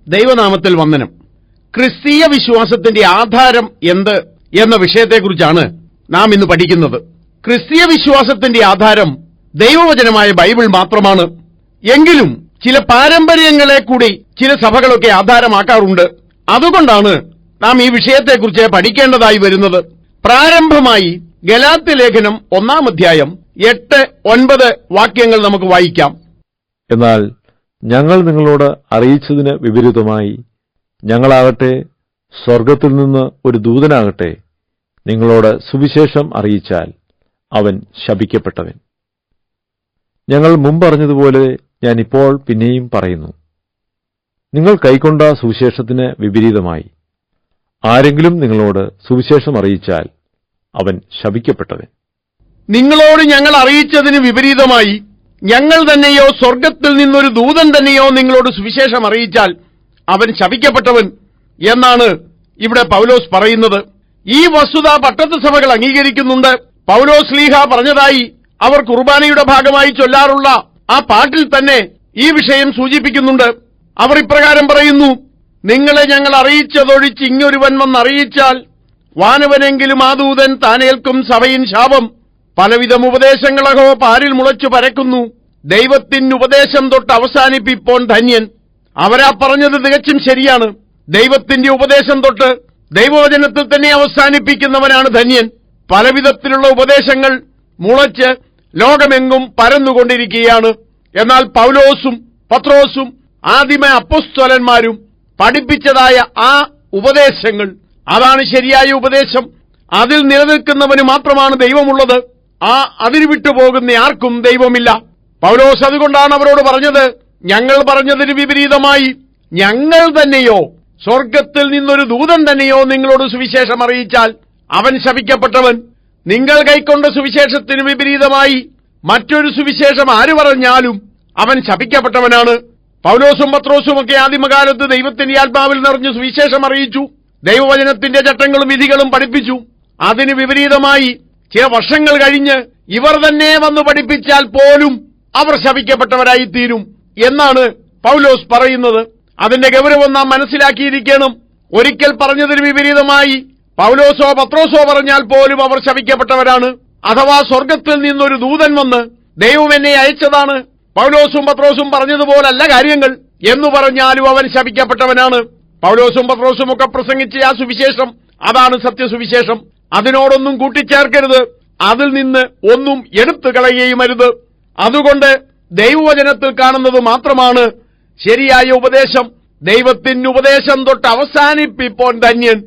ദൈവനാമത്തിൽ വന്ദനം. ക്രിസ്തീയ വിശ്വാസത്തിന്റെ ആധാരം എന്ത് എന്ന വിഷയത്തെക്കുറിച്ചാണ് നാം ഇന്ന് പഠിക്കുന്നത്. ക്രിസ്തീയ വിശ്വാസത്തിന്റെ ആധാരം ദൈവവചനമായ ബൈബിൾ മാത്രമാണ്. എങ്കിലും ചില പാരമ്പര്യങ്ങളെ കൂടി ചില സഭകളൊക്കെ ആധാരമാക്കാറുണ്ട്. അതുകൊണ്ടാണ് നാം ഈ വിഷയത്തെക്കുറിച്ച് പഠിക്കേണ്ടതായി വരുന്നത്. പ്രാരംഭമായി ഗലാത്യ ലേഖനം 1-ാം അധ്യായം 8-9 വാക്യങ്ങൾ നമുക്ക് വായിക്കാം. എന്നാൽ ഞങ്ങൾ നിങ്ങളോട് അറിയിച്ചതിന് വിപരീതമായി ഞങ്ങളാകട്ടെ സ്വർഗത്തിൽ നിന്ന് ഒരു ദൂതനാകട്ടെ നിങ്ങളോട് സുവിശേഷം അറിയിച്ചാൽ അവൻ ശപിക്കപ്പെട്ടവൻ. ഞങ്ങൾ മുമ്പറഞ്ഞതുപോലെ ഞാൻ ഇപ്പോൾ പിന്നെയും പറയുന്നു, നിങ്ങൾ കൈക്കൊണ്ട സുവിശേഷത്തിന് വിപരീതമായി ആരെങ്കിലും നിങ്ങളോട് സുവിശേഷം അറിയിച്ചാൽ അവൻ ശപിക്കപ്പെട്ടവൻ. നിങ്ങളോട് ഞങ്ങൾ അറിയിച്ചതിന് വിപരീതമായി ഞങ്ങൾ തന്നെയോ സ്വർഗത്തിൽ നിന്നൊരു ദൂതൻ തന്നെയോ നിങ്ങളോട് സുവിശേഷം അറിയിച്ചാൽ അവൻ ശപിക്കപ്പെട്ടവൻ എന്നാണ് ഇവിടെ പൗലോസ് പറയുന്നത്. ഈ വസ്തുത പട്ടത്ത് സഭകൾ അംഗീകരിക്കുന്നുണ്ട്. പൗലോസ് ശ്ലീഹ പറഞ്ഞതായി അവർ കുർബാനയുടെ ഭാഗമായി ചൊല്ലാറുള്ള ആ പാട്ടിൽ തന്നെ ഈ വിഷയം സൂചിപ്പിക്കുന്നുണ്ട്. അവർ ഇപ്രകാരം പറയുന്നു: നിങ്ങളെ ഞങ്ങൾ അറിയിച്ചതൊഴിച്ച് ഇങ്ങൊരുവൻ വന്നറിയിച്ചാൽ വാനവനെങ്കിലും ആ ദൂതൻ താനേൽക്കും സഭയിൻ ശാപം. പലവിധം ഉപദേശങ്ങളോ പാരിൽ മുളച്ചു പരക്കുന്നു, ദൈവത്തിന് ഉപദേശം തൊട്ട് അവസാനിപ്പിപ്പോൻ ധന്യൻ. അവരാ പറഞ്ഞത് തികച്ചും ശരിയാണ്. ദൈവത്തിന്റെ ഉപദേശം തൊട്ട് ദൈവവചനത്തിൽ തന്നെ അവസാനിപ്പിക്കുന്നവനാണ് ധന്യൻ. പലവിധത്തിലുള്ള ഉപദേശങ്ങൾ മുളച്ച് ലോകമെങ്ങും പരന്നുകൊണ്ടിരിക്കുകയാണ്. എന്നാൽ പൗലോസും പത്രോസും ആദിമ അപ്പോസ്തലന്മാരും പഠിപ്പിച്ചതായ ആ ഉപദേശങ്ങൾ, അതാണ് ശരിയായ ഉപദേശം. അതിൽ നിലനിൽക്കുന്നവന് മാത്രമാണ് ദൈവമുള്ളത്. അതിന് വിട്ടുപോകുന്ന ആർക്കും ദൈവമില്ല. പൗലോസ് അതുകൊണ്ടാണ് അവരോട് പറഞ്ഞത്, ഞങ്ങൾ പറഞ്ഞതിന് വിപരീതമായി ഞങ്ങൾ തന്നെയോ സ്വർഗത്തിൽ നിന്നൊരു ദൂതൻ തന്നെയോ നിങ്ങളോട് സുവിശേഷം അറിയിച്ചാൽ അവൻ ശപിക്കപ്പെട്ടവൻ. നിങ്ങൾ കൈക്കൊണ്ട സുവിശേഷത്തിന് വിപരീതമായി മറ്റൊരു സുവിശേഷം ആര് പറഞ്ഞാലും അവൻ ശപിക്കപ്പെട്ടവനാണ്. പൗലോസും പത്രോസും ഒക്കെ ആദിമകാലത്ത് ദൈവത്തിന്റെ ആത്മാവിൽ നിറഞ്ഞു സുവിശേഷം അറിയിച്ചു, ദൈവവചനത്തിന്റെ ചട്ടങ്ങളും വിധികളും പഠിപ്പിച്ചു. അതിന് വിപരീതമായി ചില വർഷങ്ങൾ കഴിഞ്ഞ് ഇവർ തന്നെ വന്നു പഠിപ്പിച്ചാൽ പോലും അവർ ശപിക്കപ്പെട്ടവരായിത്തീരും എന്നാണ് പൗലോസ് പറയുന്നത്. അതിന്റെ ഗൗരവം നാം മനസ്സിലാക്കിയിരിക്കണം. ഒരിക്കൽ പറഞ്ഞതിന് വിപരീതമായി പൗലോസോ പത്രോസോ പറഞ്ഞാൽ പോലും അവർ ശപിക്കപ്പെട്ടവരാണ്. അഥവാ സ്വർഗത്തിൽ നിന്നൊരു ദൂതൻ വന്ന് ദൈവം എന്നെ അയച്ചതാണ്, പൗലോസും പത്രോസും പറഞ്ഞതുപോലല്ല കാര്യങ്ങൾ എന്ന് പറഞ്ഞാലും അവൻ ശപിക്കപ്പെട്ടവനാണ്. പൗലോസും പത്രോസും ഒക്കെ പ്രസംഗിച്ച ആ സുവിശേഷം, അതാണ് സത്യസുവിശേഷം. അതിനോടൊന്നും കൂട്ടിച്ചേർക്കരുത്, അതിൽ നിന്ന് ഒന്നും എടുത്തു കളയുകയും അരുത്. അതുകൊണ്ട് ദൈവവചനത്തിൽ കാണുന്നത് മാത്രമാണ് ശരിയായ ഉപദേശം. ദൈവത്തിന് ഉപദേശം തൊട്ട് അവസാനിപ്പിപ്പോൻ ധന്യൻ.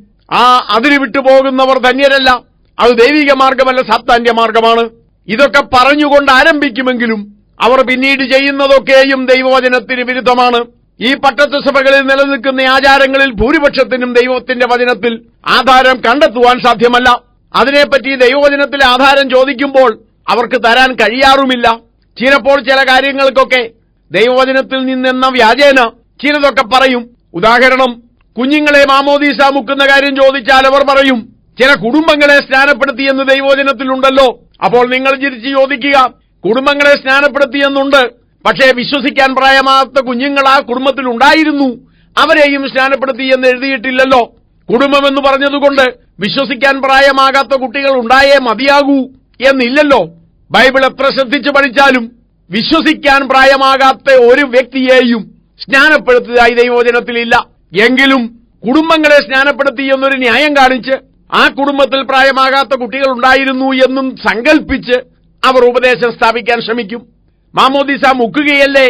അതിന് വിട്ടുപോകുന്നവർ ധന്യരല്ല. അത് ദൈവിക മാർഗമല്ല, സാത്താന്യ മാർഗമാണ്. ഇതൊക്കെ പറഞ്ഞുകൊണ്ട് ആരംഭിക്കുമെങ്കിലും അവർ പിന്നീട് ചെയ്യുന്നതൊക്കെയും ദൈവവചനത്തിന് വിരുദ്ധമാണ്. ഈ പട്ടത്ത് സഭകളിൽ നിലനിൽക്കുന്ന ആചാരങ്ങളിൽ ഭൂരിപക്ഷത്തിനും ദൈവത്തിന്റെ വചനത്തിൽ ആധാരം കണ്ടെത്തുവാൻ സാധ്യമല്ല. അതിനെപ്പറ്റി ദൈവവചനത്തിലെ ആധാരം ചോദിക്കുമ്പോൾ അവർക്ക് തരാൻ കഴിയാറുമില്ല. ചിലപ്പോൾ ചില കാര്യങ്ങൾക്കൊക്കെ ദൈവവചനത്തിൽ നിന്നെന്ന വ്യാജേന ചിലതൊക്കെ പറയും. ഉദാഹരണം, കുഞ്ഞുങ്ങളെ മാമോദീസ മുക്കുന്ന കാര്യം ചോദിച്ചാൽ അവർ പറയും, ചില കുടുംബങ്ങളെ സ്നാനപ്പെടുത്തിയെന്ന് ദൈവവചനത്തിലുണ്ടല്ലോ. അപ്പോൾ നിങ്ങൾ തിരിച്ച് ചോദിക്കുക, കുടുംബങ്ങളെ സ്നാനപ്പെടുത്തിയെന്നുണ്ട്, പക്ഷേ വിശ്വസിക്കാൻ പ്രായമാകാത്ത കുഞ്ഞുങ്ങൾ ആ കുടുംബത്തിൽ ഉണ്ടായിരുന്നു, അവരെയും സ്നാനപ്പെടുത്തി എന്ന് എഴുതിയിട്ടില്ലല്ലോ. കുടുംബമെന്ന് പറഞ്ഞതുകൊണ്ട് വിശ്വസിക്കാൻ പ്രായമാകാത്ത കുട്ടികൾ ഉണ്ടായേ മതിയാകൂ എന്നില്ലല്ലോ. ബൈബിൾ എത്ര ശ്രദ്ധിച്ചു പഠിച്ചാലും വിശ്വസിക്കാൻ പ്രായമാകാത്ത ഒരു വ്യക്തിയെയും സ്നാനപ്പെടുത്തിയതായി ദൈവവചനത്തിലില്ല. എങ്കിലും കുടുംബങ്ങളെ സ്നാനപ്പെടുത്തി എന്നൊരു ന്യായം കാണിച്ച് ആ കുടുംബത്തിൽ പ്രായമാകാത്ത കുട്ടികൾ ഉണ്ടായിരുന്നു എന്നും സങ്കൽപ്പിച്ച് അവർ ഉപദേശം സ്ഥാപിക്കാൻ ശ്രമിക്കും. മാമോദീസ മുക്കുകയല്ലേ,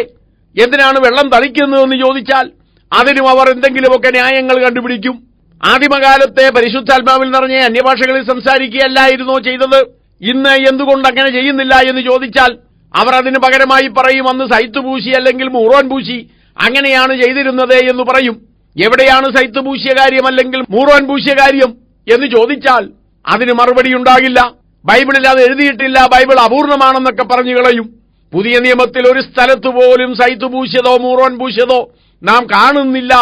എന്തിനാണ് വെള്ളം തളിക്കുന്നതെന്ന് ചോദിച്ചാൽ അതിനും അവർ എന്തെങ്കിലുമൊക്കെ ന്യായങ്ങൾ കണ്ടുപിടിക്കും. ആദിമകാലത്തെ പരിശുദ്ധാത്മാവിൽ നിറഞ്ഞ അന്യഭാഷകളിൽ സംസാരിക്കുകയല്ലായിരുന്നോ ചെയ്തത്? ഇന്ന് എന്തുകൊണ്ട് അങ്ങനെ ചെയ്യുന്നില്ല എന്ന് ചോദിച്ചാൽ അവർ അതിന് പകരമായി പറയും, അന്ന് സൈത്ത് പൂശി അല്ലെങ്കിൽ മൂറോൻ പൂശി അങ്ങനെയാണ് ചെയ്തിരുന്നത് എന്ന് പറയും. എവിടെയാണ് സൈത്ത് പൂശിയ കാര്യം അല്ലെങ്കിൽ മൂറോൻ പൂശിയ കാര്യം എന്ന് ചോദിച്ചാൽ അതിന് മറുപടി ഉണ്ടാകില്ല. ബൈബിളിൽ അത് എഴുതിയിട്ടില്ല, ബൈബിൾ അപൂർണമാണെന്നൊക്കെ പറഞ്ഞു കളയും. പുതിയ നിയമത്തിൽ ഒരു സ്ഥലത്ത് പോലും സൈത്ത് പൂശിയതോ മൂറോൻ പൂശിയതോ നാം കാണുന്നില്ല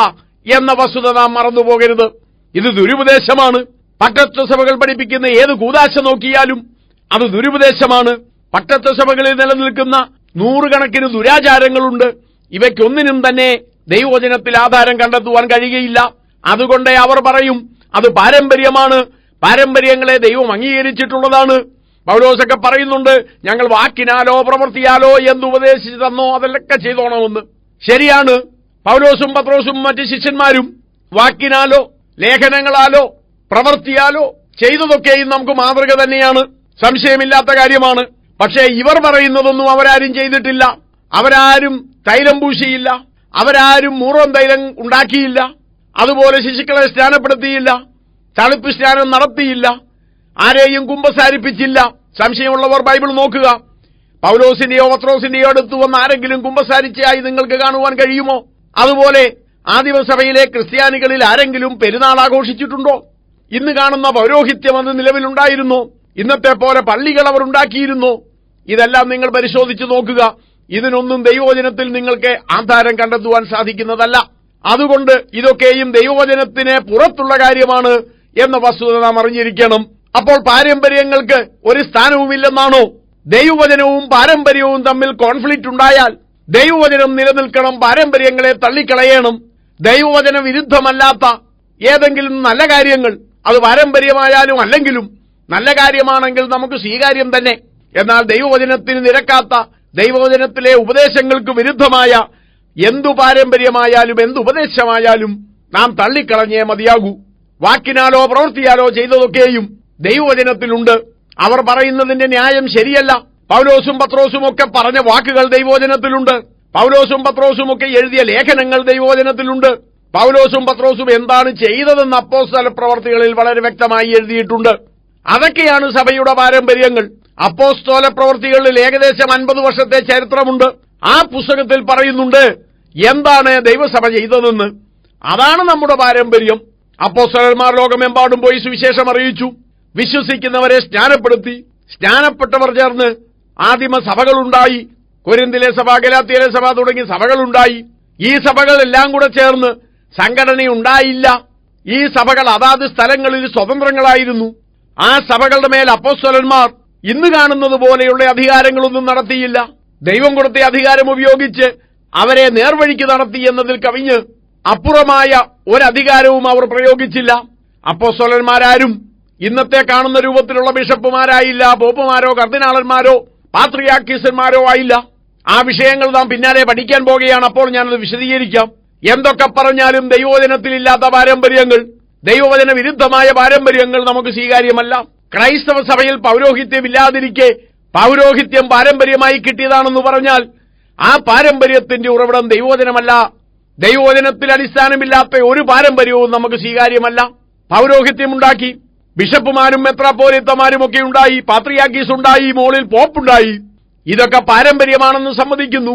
എന്ന വസ്തുത നാം മറന്നുപോകരുത്. ഇത് ദുരുപദേശമാണ്. പട്ടത്ത് സഭകൾ പഠിപ്പിക്കുന്ന ഏത് കൂദാശ നോക്കിയാലും അത് ദുരുപദേശമാണ്. പട്ടത്ത് സഭകളിൽ നിലനിൽക്കുന്ന നൂറുകണക്കിന് ദുരാചാരങ്ങളുണ്ട്. ഇവയ്ക്കൊന്നിനും തന്നെ ദൈവവചനത്തിൽ ആധാരം കണ്ടെത്തുവാൻ കഴിയുകയില്ല. അതുകൊണ്ട് അവർ പറയും അത് പാരമ്പര്യമാണ്, പാരമ്പര്യങ്ങളെ ദൈവം അംഗീകരിച്ചിട്ടുള്ളതാണ്. പൗലോസൊക്കെ പറയുന്നുണ്ട്, ഞങ്ങൾ വാക്കിനാലോ പ്രവൃത്തിയാലോ എന്തുപദേശിച്ചു തന്നോ അതെല്ലൊക്കെ ചെയ്തോണമെന്ന്. ശരിയാണ്, പൗലോസും പത്രോസും മറ്റ് ശിഷ്യന്മാരും വാക്കിനാലോ ലേഖനങ്ങളാലോ പ്രവൃത്തിയാലോ ചെയ്തതൊക്കെയും നമുക്ക് മാതൃക തന്നെയാണ്, സംശയമില്ലാത്ത കാര്യമാണ്. പക്ഷേ ഇവർ പറയുന്നതൊന്നും അവരാരും ചെയ്തിട്ടില്ല. അവരാരും തൈലം പൂശിയില്ല, അവരാരും മൂറോൻ തൈലം ഉണ്ടാക്കിയില്ല, അതുപോലെ ശിശുക്കളെ സ്നാനപ്പെടുത്തിയില്ല, തളിപ്പ് സ്നാനം നടത്തിയില്ല, ആരെയും കുമ്പസാരിപ്പിച്ചില്ല. സംശയമുള്ളവർ ബൈബിൾ നോക്കുക. പൗലോസിന്റെയോ പത്രോസിന്റെയോ അടുത്ത് വന്ന് ആരെങ്കിലും കുമ്പസാരിച്ചതായി നിങ്ങൾക്ക് കാണുവാൻ കഴിയുമോ? അതുപോലെ ആദിമസഭയിലെ ക്രിസ്ത്യാനികളിൽ ആരെങ്കിലും പെരുന്നാൾ ആഘോഷിച്ചിട്ടുണ്ടോ? ഇന്ന് കാണുന്ന പൗരോഹിത്യം അത് നിലവിലുണ്ടായിരുന്നോ? ഇന്നത്തെ പോലെ പള്ളികൾ അവർ ഉണ്ടാക്കിയിരുന്നോ? ഇതെല്ലാം നിങ്ങൾ പരിശോധിച്ചു നോക്കുക. ഇതിനൊന്നും ദൈവവചനത്തിൽ നിങ്ങൾക്ക് ആധാരം കണ്ടെത്തുവാൻ സാധിക്കുന്നതല്ല. അതുകൊണ്ട് ഇതൊക്കെയും ദൈവവചനത്തിന് പുറത്തുള്ള കാര്യമാണ് എന്ന വസ്തുത നാം അറിഞ്ഞിരിക്കണം. അപ്പോൾ പാരമ്പര്യങ്ങൾക്ക് ഒരു സ്ഥാനവുമില്ലെന്നാണോ? ദൈവവചനവും പാരമ്പര്യവും തമ്മിൽ കോൺഫ്ലിക്റ്റ് ഉണ്ടായാൽ ദൈവവചനം നിലനിൽക്കണം, പാരമ്പര്യങ്ങളെ തള്ളിക്കളയണം. ദൈവവചന വിരുദ്ധമല്ലാത്ത ഏതെങ്കിലും നല്ല കാര്യങ്ങൾ, അത് പാരമ്പര്യമായാലും അല്ലെങ്കിലും നല്ല കാര്യമാണെങ്കിൽ നമുക്ക് സ്വീകാര്യം തന്നെ. എന്നാൽ ദൈവവചനത്തിന് നിരക്കാത്ത, ദൈവവചനത്തിലെ ഉപദേശങ്ങൾക്ക് വിരുദ്ധമായ എന്തു പാരമ്പര്യമായാലും എന്തുപദേശമായാലും നാം തള്ളിക്കളഞ്ഞേ മതിയാകൂ. വാക്കിനാലോ പ്രവൃത്തിയാലോ ചെയ്തതൊക്കെയും ദൈവവചനത്തിലുണ്ട്. അവർ പറയുന്നതിന്റെ ന്യായം ശരിയല്ല. പൗലോസും പത്രോസും ഒക്കെ പറഞ്ഞ വാക്കുകൾ ദൈവവചനത്തിലുണ്ട്. പൗലോസും പത്രോസും ഒക്കെ എഴുതിയ ലേഖനങ്ങൾ ദൈവവചനത്തിലുണ്ട്. പൗലോസും പത്രോസും എന്താണ് ചെയ്തതെന്ന് അപ്പോസ്തല പ്രവർത്തികളിൽ വളരെ വ്യക്തമായി എഴുതിയിട്ടുണ്ട്. അതൊക്കെയാണ് സഭയുടെ പാരമ്പര്യങ്ങൾ. അപ്പോസ്തല പ്രവർത്തികളിൽ ഏകദേശം 50 വർഷത്തെ ചരിത്രമുണ്ട്. ആ പുസ്തകത്തിൽ പറയുന്നുണ്ട് എന്താണ് ദൈവസഭ ചെയ്തതെന്ന്. അതാണ് നമ്മുടെ പാരമ്പര്യം. അപ്പോസ്തലന്മാർ ലോകമെമ്പാടും പോയി സുവിശേഷം അറിയിച്ചു, വിശ്വസിക്കുന്നവരെ സ്നാനപ്പെടുത്തി, സ്നാനപ്പെട്ടവർ ചേർന്ന് ആദിമ സഭകളുണ്ടായി. കൊരിന്തിലെ സഭ, ഗലാത്യയിലെ സഭ തുടങ്ങി സഭകളുണ്ടായി. ഈ സഭകളെല്ലാം കൂടെ ചേർന്ന് സംഘടനയുണ്ടായില്ല. ഈ സഭകൾ അതാത് സ്ഥലങ്ങളിൽ സ്വതന്ത്രങ്ങളായിരുന്നു. ആ സഭകളുടെ മേൽ അപ്പോസ്തലന്മാർ ഇന്ന് കാണുന്നത് പോലെയുള്ള അധികാരങ്ങളൊന്നും നടത്തിയില്ല. ദൈവം കൊടുത്ത അധികാരം ഉപയോഗിച്ച് അവരെ നേർവഴിക്ക് നടത്തി എന്നതിൽ കവിഞ്ഞ് അപ്പുറമായ ഒരധികാരവും അവർ പ്രയോഗിച്ചില്ല. അപ്പോസ്തലന്മാരാരും ഇന്നത്തെ കാണുന്ന രൂപത്തിലുള്ള ബിഷപ്പുമാരായില്ല, പോപ്പുമാരോ കർദിനാളന്മാരോ പാത്രിയാർക്കീസന്മാരോ ആയില്ല. ആ വിഷയങ്ങൾ നാം പിന്നാലെ പഠിക്കാൻ പോകുകയാണ്. അപ്പോൾ ഞാനത് വിശദീകരിക്കാം. എന്തൊക്കെ പറഞ്ഞാലും ദൈവവചനത്തിലില്ലാത്ത പാരമ്പര്യങ്ങൾ, ദൈവവചന വിരുദ്ധമായ പാരമ്പര്യങ്ങൾ നമുക്ക് സ്വീകാര്യമല്ല. ക്രൈസ്തവ സഭയിൽ പൗരോഹിത്യമില്ലാതിരിക്കെ പൗരോഹിത്യം പാരമ്പര്യമായി കിട്ടിയതാണെന്ന് പറഞ്ഞാൽ ആ പാരമ്പര്യത്തിന്റെ ഉറവിടം ദൈവവചനമല്ല. ദൈവവചനത്തിൽ അടിസ്ഥാനമില്ലാത്ത ഒരു പാരമ്പര്യവും നമുക്ക് സ്വീകാര്യമല്ല. പൗരോഹിത്യമുണ്ടാക്കി, ബിഷപ്പുമാരും മെത്രാപ്പോലീത്തമാരും ഒക്കെ ഉണ്ടായി, പാത്രിയാർക്കീസ് ഉണ്ടായി, മോളിൽ പോപ്പുണ്ടായി. ഇതൊക്കെ പാരമ്പര്യമാണെന്ന് സമ്മതിക്കുന്നു.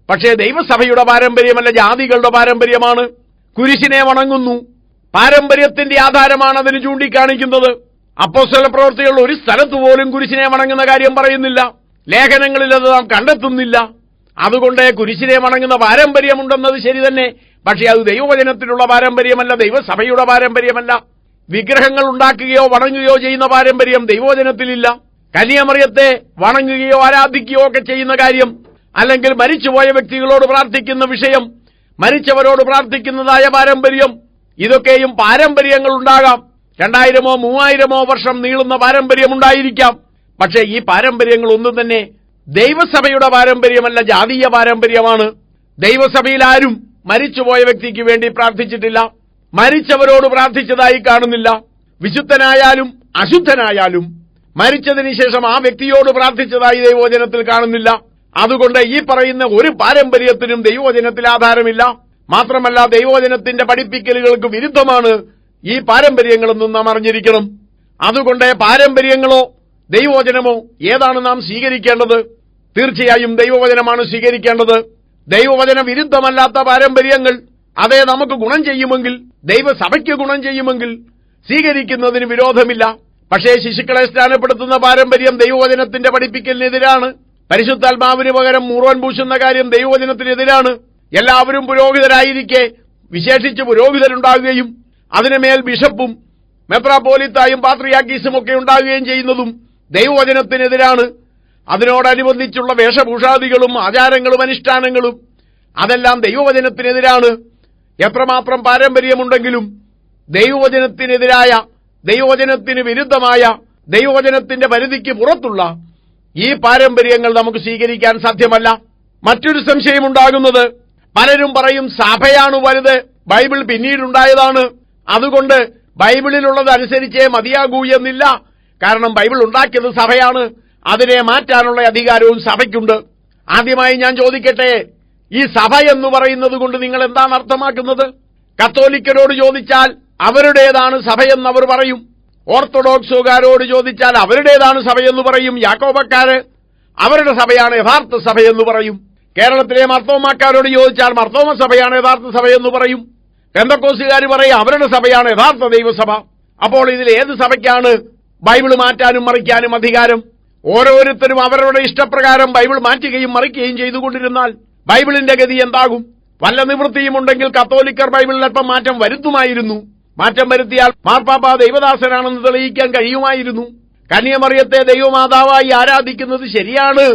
പക്ഷേ ദൈവസഭയുടെ പാരമ്പര്യമല്ല, ജാതികളുടെ പാരമ്പര്യമാണ്. കുരിശിനെ വണങ്ങുന്നു, പാരമ്പര്യത്തിന്റെ ആധാരമാണ് അതിന് ചൂണ്ടിക്കാണിക്കുന്നത്. അപ്പോസ്തല പ്രവൃത്തികൾ ഒരു സ്ഥലത്ത് പോലും കുരിശിനെ വണങ്ങുന്ന കാര്യം പറയുന്നില്ല. ലേഖനങ്ങളിൽ അത് നാം കണ്ടെത്തുന്നില്ല. അതുകൊണ്ട് കുരിശിനെ വണങ്ങുന്ന പാരമ്പര്യമുണ്ടെന്നത് ശരി തന്നെ, പക്ഷേ അത് ദൈവവചനത്തിലുള്ള പാരമ്പര്യമല്ല, ദൈവസഭയുടെ പാരമ്പര്യമല്ല. വിഗ്രഹങ്ങൾ ഉണ്ടാക്കുകയോ വണങ്ങുകയോ ചെയ്യുന്ന പാരമ്പര്യം ദൈവവചനത്തിലില്ല. കന്യാമറിയത്തെ വണങ്ങുകയോ ആരാധിക്കുകയോ ഒക്കെ ചെയ്യുന്ന കാര്യം, അല്ലെങ്കിൽ മരിച്ചുപോയ വ്യക്തികളോട് പ്രാർത്ഥിക്കുന്ന വിഷയം, മരിച്ചവരോട് പ്രാർത്ഥിക്കുന്നതായ പാരമ്പര്യം, ഇതൊക്കെയും പാരമ്പര്യങ്ങൾ ഉണ്ടാകാം. 2000-ഓ 3000-ഓ വർഷം നീളുന്ന പാരമ്പര്യമുണ്ടായിരിക്കാം. പക്ഷേ ഈ പാരമ്പര്യങ്ങളൊന്നും തന്നെ ദൈവസഭയുടെ പാരമ്പര്യമല്ല, ജാതീയ പാരമ്പര്യമാണ്. ദൈവസഭയിൽ ആരും മരിച്ചുപോയ വ്യക്തിക്ക് വേണ്ടി പ്രാർത്ഥിച്ചിട്ടില്ല, മരിച്ചവരോട് പ്രാർത്ഥിച്ചതായി കാണുന്നില്ല. വിശുദ്ധനായാലും അശുദ്ധനായാലും മരിച്ചതിന് ശേഷം ആ വ്യക്തിയോട് പ്രാർത്ഥിച്ചതായി ദൈവവചനത്തിൽ കാണുന്നില്ല. അതുകൊണ്ട് ഈ പറയുന്ന ഒരു പാരമ്പര്യത്തിനും ദൈവവചനത്തിൽ ആധാരമില്ല. മാത്രമല്ല ദൈവവചനത്തിന്റെ പഠിപ്പിക്കലുകൾക്ക് വിരുദ്ധമാണ് ഈ പാരമ്പര്യങ്ങളെന്നും നാം അറിഞ്ഞിരിക്കണം. അതുകൊണ്ട് പാരമ്പര്യങ്ങളോ ദൈവവചനമോ ഏതാണ് നാം സ്വീകരിക്കേണ്ടത്? തീർച്ചയായും ദൈവവചനമാണ് സ്വീകരിക്കേണ്ടത്. ദൈവവചന വിരുദ്ധമല്ലാത്ത പാരമ്പര്യങ്ങൾ അതേ നമുക്ക് ഗുണം ചെയ്യുമെങ്കിൽ, ദൈവസഭയ്ക്ക് ഗുണം ചെയ്യുമെങ്കിൽ സ്വീകരിക്കുന്നതിന് വിരോധമില്ല. പക്ഷേ ശിശുക്കളെ സ്നാനപ്പെടുത്തുന്ന പാരമ്പര്യം ദൈവവചനത്തിന്റെ പഠിപ്പിക്കലിനെതിരാണ്. പരിശുദ്ധാത്മാവിന് പകരം മൂറോൻ പൂശുന്ന കാര്യം ദൈവവചനത്തിനെതിരാണ്. എല്ലാവരും പുരോഹിതരായിരിക്കെ വിശേഷിച്ച് പുരോഹിതരുണ്ടാകുകയും അതിനുമേൽ ബിഷപ്പും മെത്രാപ്പോലിത്തായും പാത്രിയാർക്കീസും ഒക്കെ ഉണ്ടാകുകയും ചെയ്യുന്നതും ദൈവവചനത്തിനെതിരാണ്. അതിനോടനുബന്ധിച്ചുള്ള വേഷഭൂഷാദികളും ആചാരങ്ങളും അനുഷ്ഠാനങ്ങളും അതെല്ലാം ദൈവവചനത്തിനെതിരാണ്. എത്രമാത്രം പാരമ്പര്യമുണ്ടെങ്കിലും ദൈവവചനത്തിനെതിരായ, ദൈവവചനത്തിന് വിരുദ്ധമായ, ദൈവവചനത്തിന്റെ പരിധിക്ക് പുറത്തുള്ള ഈ പാരമ്പര്യങ്ങൾ നമുക്ക് സ്വീകരിക്കാൻ സാധ്യമല്ല. മറ്റൊരു സംശയമുണ്ടാകുന്നത്, പലരും പറയും സഭയാണ് വലുത്, ബൈബിൾ പിന്നീടുണ്ടായതാണ്, അതുകൊണ്ട് ബൈബിളിലുള്ളത് അനുസരിച്ചേ മതിയാകൂ എന്നില്ല. കാരണം ബൈബിൾ ഉണ്ടാക്കിയത് സഭയാണ്, അതിനെ മാറ്റാനുള്ള അധികാരവും സഭയ്ക്കുണ്ട്. ആദ്യമായി ഞാൻ ചോദിക്കട്ടെ, ഈ സഭ എന്ന് പറയുന്നത് കൊണ്ട് നിങ്ങൾ എന്താണ് അർത്ഥമാക്കുന്നത്? കത്തോലിക്കരോട് ചോദിച്ചാൽ അവരുടേതാണ് സഭയെന്ന് അവർ പറയും. ഓർത്തഡോക്സുകാരോട് ചോദിച്ചാൽ അവരുടേതാണ് സഭയെന്ന് പറയും. യാക്കോബക്കാര് അവരുടെ സഭയാണ് യഥാർത്ഥ സഭയെന്ന് പറയും. കേരളത്തിലെ മർത്തോമാക്കാരോട് ചോദിച്ചാൽ മർത്തോമ സഭയാണ് യഥാർത്ഥ സഭയെന്ന് പറയും. പെന്തക്കോസുകാർ പറയും അവരുടെ സഭയാണ് യഥാർത്ഥ ദൈവസഭ. അപ്പോൾ ഇതിൽ ഏത് സഭയ്ക്കാണ് ബൈബിൾ മാറ്റാനും മറിക്കാനും അധികാരം? ഓരോരുത്തരും അവരുടെ ഇഷ്ടപ്രകാരം ബൈബിൾ മാറ്റുകയും മറിക്കുകയും ചെയ്തുകൊണ്ടിരുന്നാൽ ബൈബിളിന്റെ ഗതി എന്താകും? വല്ല നിവൃത്തിയുമുണ്ടെങ്കിൽ കത്തോലിക്കർ ബൈബിളിൽ അല്പം മാറ്റം വരുത്തുമായിരുന്നു. മാറ്റം വരുത്തിയാൽ മാർപ്പാപ്പ ദൈവദാസനാണെന്ന് തെളിയിക്കാൻ കഴിയുമായിരുന്നു. കന്യമറിയത്തെ ദൈവമാതാവായി ആരാധിക്കുന്നത് ശരിയാണ്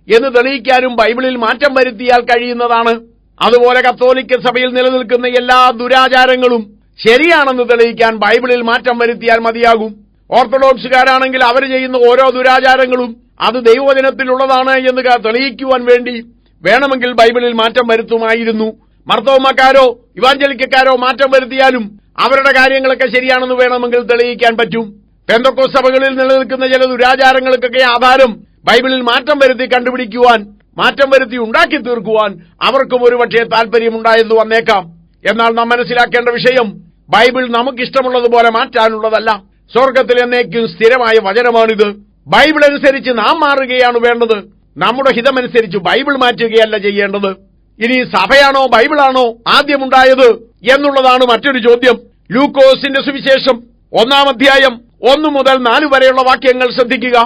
എന്ന് തെളിയിക്കാനും ബൈബിളിൽ മാറ്റം വരുത്തിയാൽ കഴിയുന്നതാണ്. അതുപോലെ കത്തോലിക്ക സഭയിൽ നിലനിൽക്കുന്ന എല്ലാ ദുരാചാരങ്ങളും ശരിയാണെന്ന് തെളിയിക്കാൻ ബൈബിളിൽ മാറ്റം വരുത്തിയാൽ മതിയാകും. ഓർത്തഡോക്സുകാരാണെങ്കിൽ അവർ ചെയ്യുന്ന ഓരോ ദുരാചാരങ്ങളും അത് ദൈവവചനത്തിലുള്ളതാണ് എന്ന് തെളിയിക്കുവാൻ വേണ്ടി വേണമെങ്കിൽ ബൈബിളിൽ മാറ്റം വരുത്തുമായിരുന്നു. മർത്തോമക്കാരോ ഇവാഞ്ചലിക്കാരോ മാറ്റം വരുത്തിയാലും അവരുടെ കാര്യങ്ങളൊക്കെ ശരിയാണെന്ന് വേണമെങ്കിൽ തെളിയിക്കാൻ പറ്റും. പെന്തക്കോസ്ത് സഭകളിൽ നിലനിൽക്കുന്ന ചില ദുരാചാരങ്ങൾക്കൊക്കെ ആധാരം ബൈബിളിൽ മാറ്റം വരുത്തി കണ്ടുപിടിക്കുവാൻ, മാറ്റം വരുത്തി ഉണ്ടാക്കി തീർക്കുവാൻ അവർക്കും ഒരുപക്ഷെ താല്പര്യമുണ്ടായെന്ന് വന്നേക്കാം. എന്നാൽ നാം മനസ്സിലാക്കേണ്ട വിഷയം, ബൈബിൾ നമുക്കിഷ്ടമുള്ളതുപോലെ മാറ്റാനുള്ളതല്ല. സ്വർഗത്തിൽ എന്നേക്കും സ്ഥിരമായ വചനമാണിത്. ബൈബിൾ അനുസരിച്ച് നാം മാറുകയാണ് വേണ്ടത്, നമ്മുടെ ഹിതമനുസരിച്ച് ബൈബിൾ മാറ്റുകയല്ല ചെയ്യേണ്ടത്. ഇനി സഭയാണോ ബൈബിളാണോ ആദ്യമുണ്ടായത് എന്നുള്ളതാണ് മറ്റൊരു ചോദ്യം. ലൂക്കോസിന്റെ സുവിശേഷം 1-ാം അധ്യായം 1 മുതൽ 4 വരെയുള്ള വാക്യങ്ങൾ ശ്രദ്ധിക്കുക.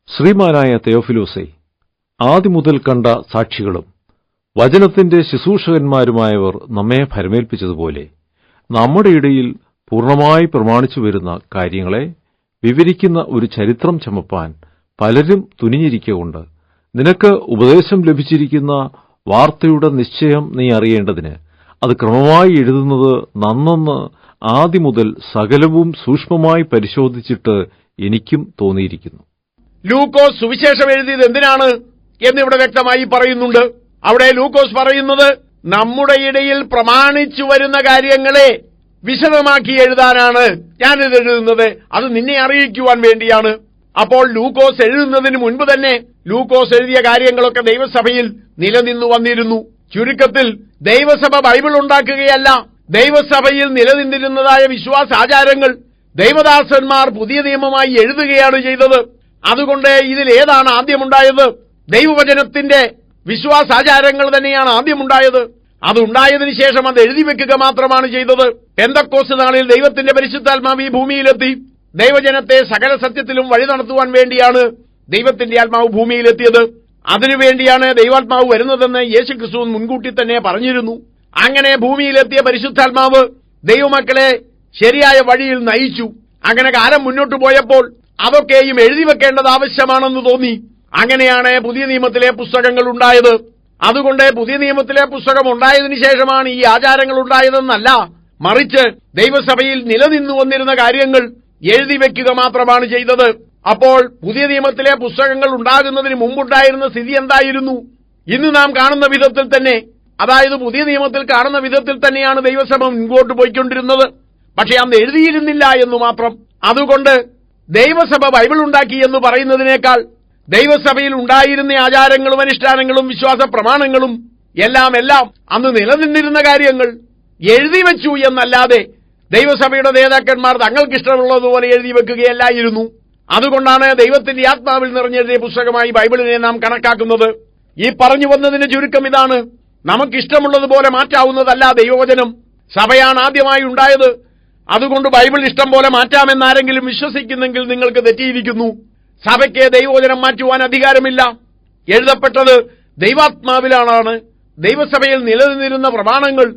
ശ്രീമാനായ തെയോഫിലോസേ, ആദ്യം മുതൽ കണ്ട സാക്ഷികളും വചനത്തിന്റെ ശുശ്രൂഷകന്മാരുമായവർ നമ്മെ ഭരമേൽപ്പിച്ചതുപോലെ നമ്മുടെ ഇടയിൽ പൂർണ്ണമായി പ്രമാണിച്ചു വരുന്ന കാര്യങ്ങളെ വിവരിക്കുന്ന ഒരു ചരിത്രം ചമപ്പാൻ പലരും തുനിഞ്ഞിരിക്കൊണ്ട് നിനക്ക് ഉപദേശം ലഭിച്ചിരിക്കുന്ന വാർത്തയുടെ നിശ്ചയം നീ അറിയേണ്ടതിന് അത് ക്രമമായി എഴുതുന്നത് നന്നെന്ന് ആദ്യം മുതൽ സകലവും സൂക്ഷ്മമായി പരിശോധിച്ചിട്ട് എനിക്കും തോന്നിയിരിക്കുന്നു. ലൂക്കോസ് സുവിശേഷം എഴുതിയത് എന്തിനാണ് എന്നിവിടെ വ്യക്തമായി പറയുന്നുണ്ട്. അവിടെ ലൂക്കോസ് പറയുന്നത് നമ്മുടെ ഇടയിൽ പ്രമാണിച്ചു വരുന്ന കാര്യങ്ങളെ വിശദമാക്കി എഴുതാനാണ് ഞാനിത് എഴുതുന്നത്, അത് നിന്നെ അറിയിക്കുവാൻ വേണ്ടിയാണ്. അപ്പോൾ ലൂക്കോസ് എഴുതുന്നതിന് മുൻപ് തന്നെ ലൂക്കോസ് എഴുതിയ കാര്യങ്ങളൊക്കെ ദൈവസഭയിൽ നിലനിന്നു വന്നിരുന്നു. ചുരുക്കത്തിൽ ദൈവസഭ ബൈബിൾ ഉണ്ടാക്കുകയല്ല, ദൈവസഭയിൽ നിലനിന്നിരുന്നതായ വിശ്വാസാചാരങ്ങൾ ദൈവദാസന്മാർ പുതിയ നിയമമായി എഴുതുകയാണ് ചെയ്തത്. അതുകൊണ്ട് ഇതിൽ ഏതാണ് ആദ്യമുണ്ടായത്? ദൈവവചനത്തിന്റെ വിശ്വാസാചാരങ്ങൾ തന്നെയാണ് ആദ്യമുണ്ടായത്. അതുണ്ടായതിനു ശേഷം അത് എഴുതി വെക്കുക മാത്രമാണ് ചെയ്തത്. പെന്തക്കോസ്ത് നാളിൽ ദൈവത്തിന്റെ പരിശുദ്ധാത്മാവ് ഈ ഭൂമിയിലെത്തി ദൈവജനത്തെ സകല സത്യത്തിലും വഴി നടത്തുവാൻ വേണ്ടിയാണ് ദൈവത്തിന്റെ ആത്മാവ് ഭൂമിയിലെത്തിയത്. അതിനുവേണ്ടിയാണ് ദൈവാത്മാവ് വരുന്നതെന്ന് യേശുക്രിസ്തു മുൻകൂട്ടി തന്നെ പറഞ്ഞിരുന്നു. അങ്ങനെ ഭൂമിയിലെത്തിയ പരിശുദ്ധാത്മാവ് ദൈവമക്കളെ ശരിയായ വഴിയിൽ നയിച്ചു. അങ്ങനെ കാലം മുന്നോട്ടു പോയപ്പോൾ അതൊക്കെയും എഴുതി വെക്കേണ്ടത് ആവശ്യമാണെന്ന് തോന്നി. അങ്ങനെയാണ് പുതിയ നിയമത്തിലെ പുസ്തകങ്ങൾ ഉണ്ടായത്. അതുകൊണ്ട് പുതിയ നിയമത്തിലെ പുസ്തകം ഉണ്ടായതിനു ശേഷമാണ് ഈ ആചാരങ്ങൾ ഉണ്ടായതെന്നല്ല, മറിച്ച് ദൈവസഭയിൽ നിലനിന്നു വന്നിരുന്ന കാര്യങ്ങൾ എഴുതി വെക്കുക മാത്രമാണ് ചെയ്തത്. അപ്പോൾ പുതിയ നിയമത്തിലെ പുസ്തകങ്ങൾ ഉണ്ടാകുന്നതിന് മുമ്പുണ്ടായിരുന്ന സ്ഥിതി എന്തായിരുന്നു? ഇന്ന് നാം കാണുന്ന വിധത്തിൽ തന്നെ, അതായത് പുതിയ നിയമത്തിൽ കാണുന്ന വിധത്തിൽ തന്നെയാണ് ദൈവസഭ മുൻപോട്ട് പോയിക്കൊണ്ടിരുന്നത്. പക്ഷെ അന്ന് എഴുതിയിരുന്നില്ല എന്ന് മാത്രം. അതുകൊണ്ട് ദൈവസഭ ബൈബിൾ ഉണ്ടാക്കി എന്ന് പറയുന്നതിനേക്കാൾ ദൈവസഭയിൽ ഉണ്ടായിരുന്ന ആചാരങ്ങളും അനുഷ്ഠാനങ്ങളും വിശ്വാസ പ്രമാണങ്ങളും എല്ലാം അന്ന് നിലനിന്നിരുന്ന കാര്യങ്ങൾ എഴുതി വെച്ചു എന്നല്ലാതെ ദൈവസഭയുടെ നേതാക്കന്മാർ തങ്ങൾക്കിഷ്ടമുള്ളതുപോലെ എഴുതി വെക്കുകയല്ലായിരുന്നു. അതുകൊണ്ടാണ് ദൈവത്തിന്റെ ആത്മാവിൽ നിറഞ്ഞെഴുതിയ പുസ്തകമായി ബൈബിളിനെ നാം കണക്കാക്കുന്നത്. ഈ പറഞ്ഞു വന്നതിന് ചുരുക്കം ഇതാണ്: നമുക്കിഷ്ടമുള്ളതുപോലെ മാറ്റാവുന്നതല്ല ദൈവവചനം. സഭയാണ് ആദ്യമായി ഉണ്ടായത്. അതുകൊണ്ട് ബൈബിൾ ഇഷ്ടം പോലെ മാറ്റാമെന്നാരെങ്കിലും വിശ്വസിക്കുന്നെങ്കിൽ നിങ്ങൾക്ക് തെറ്റിയിരിക്കുന്നു. സഭയ്ക്ക് ദൈവവചനം മാറ്റുവാൻ അധികാരമില്ല. എഴുതപ്പെട്ടത് ദൈവാത്മാവിലാണ്. ദൈവസഭയിൽ നിലനിന്നിരുന്ന പ്രമാണങ്ങൾ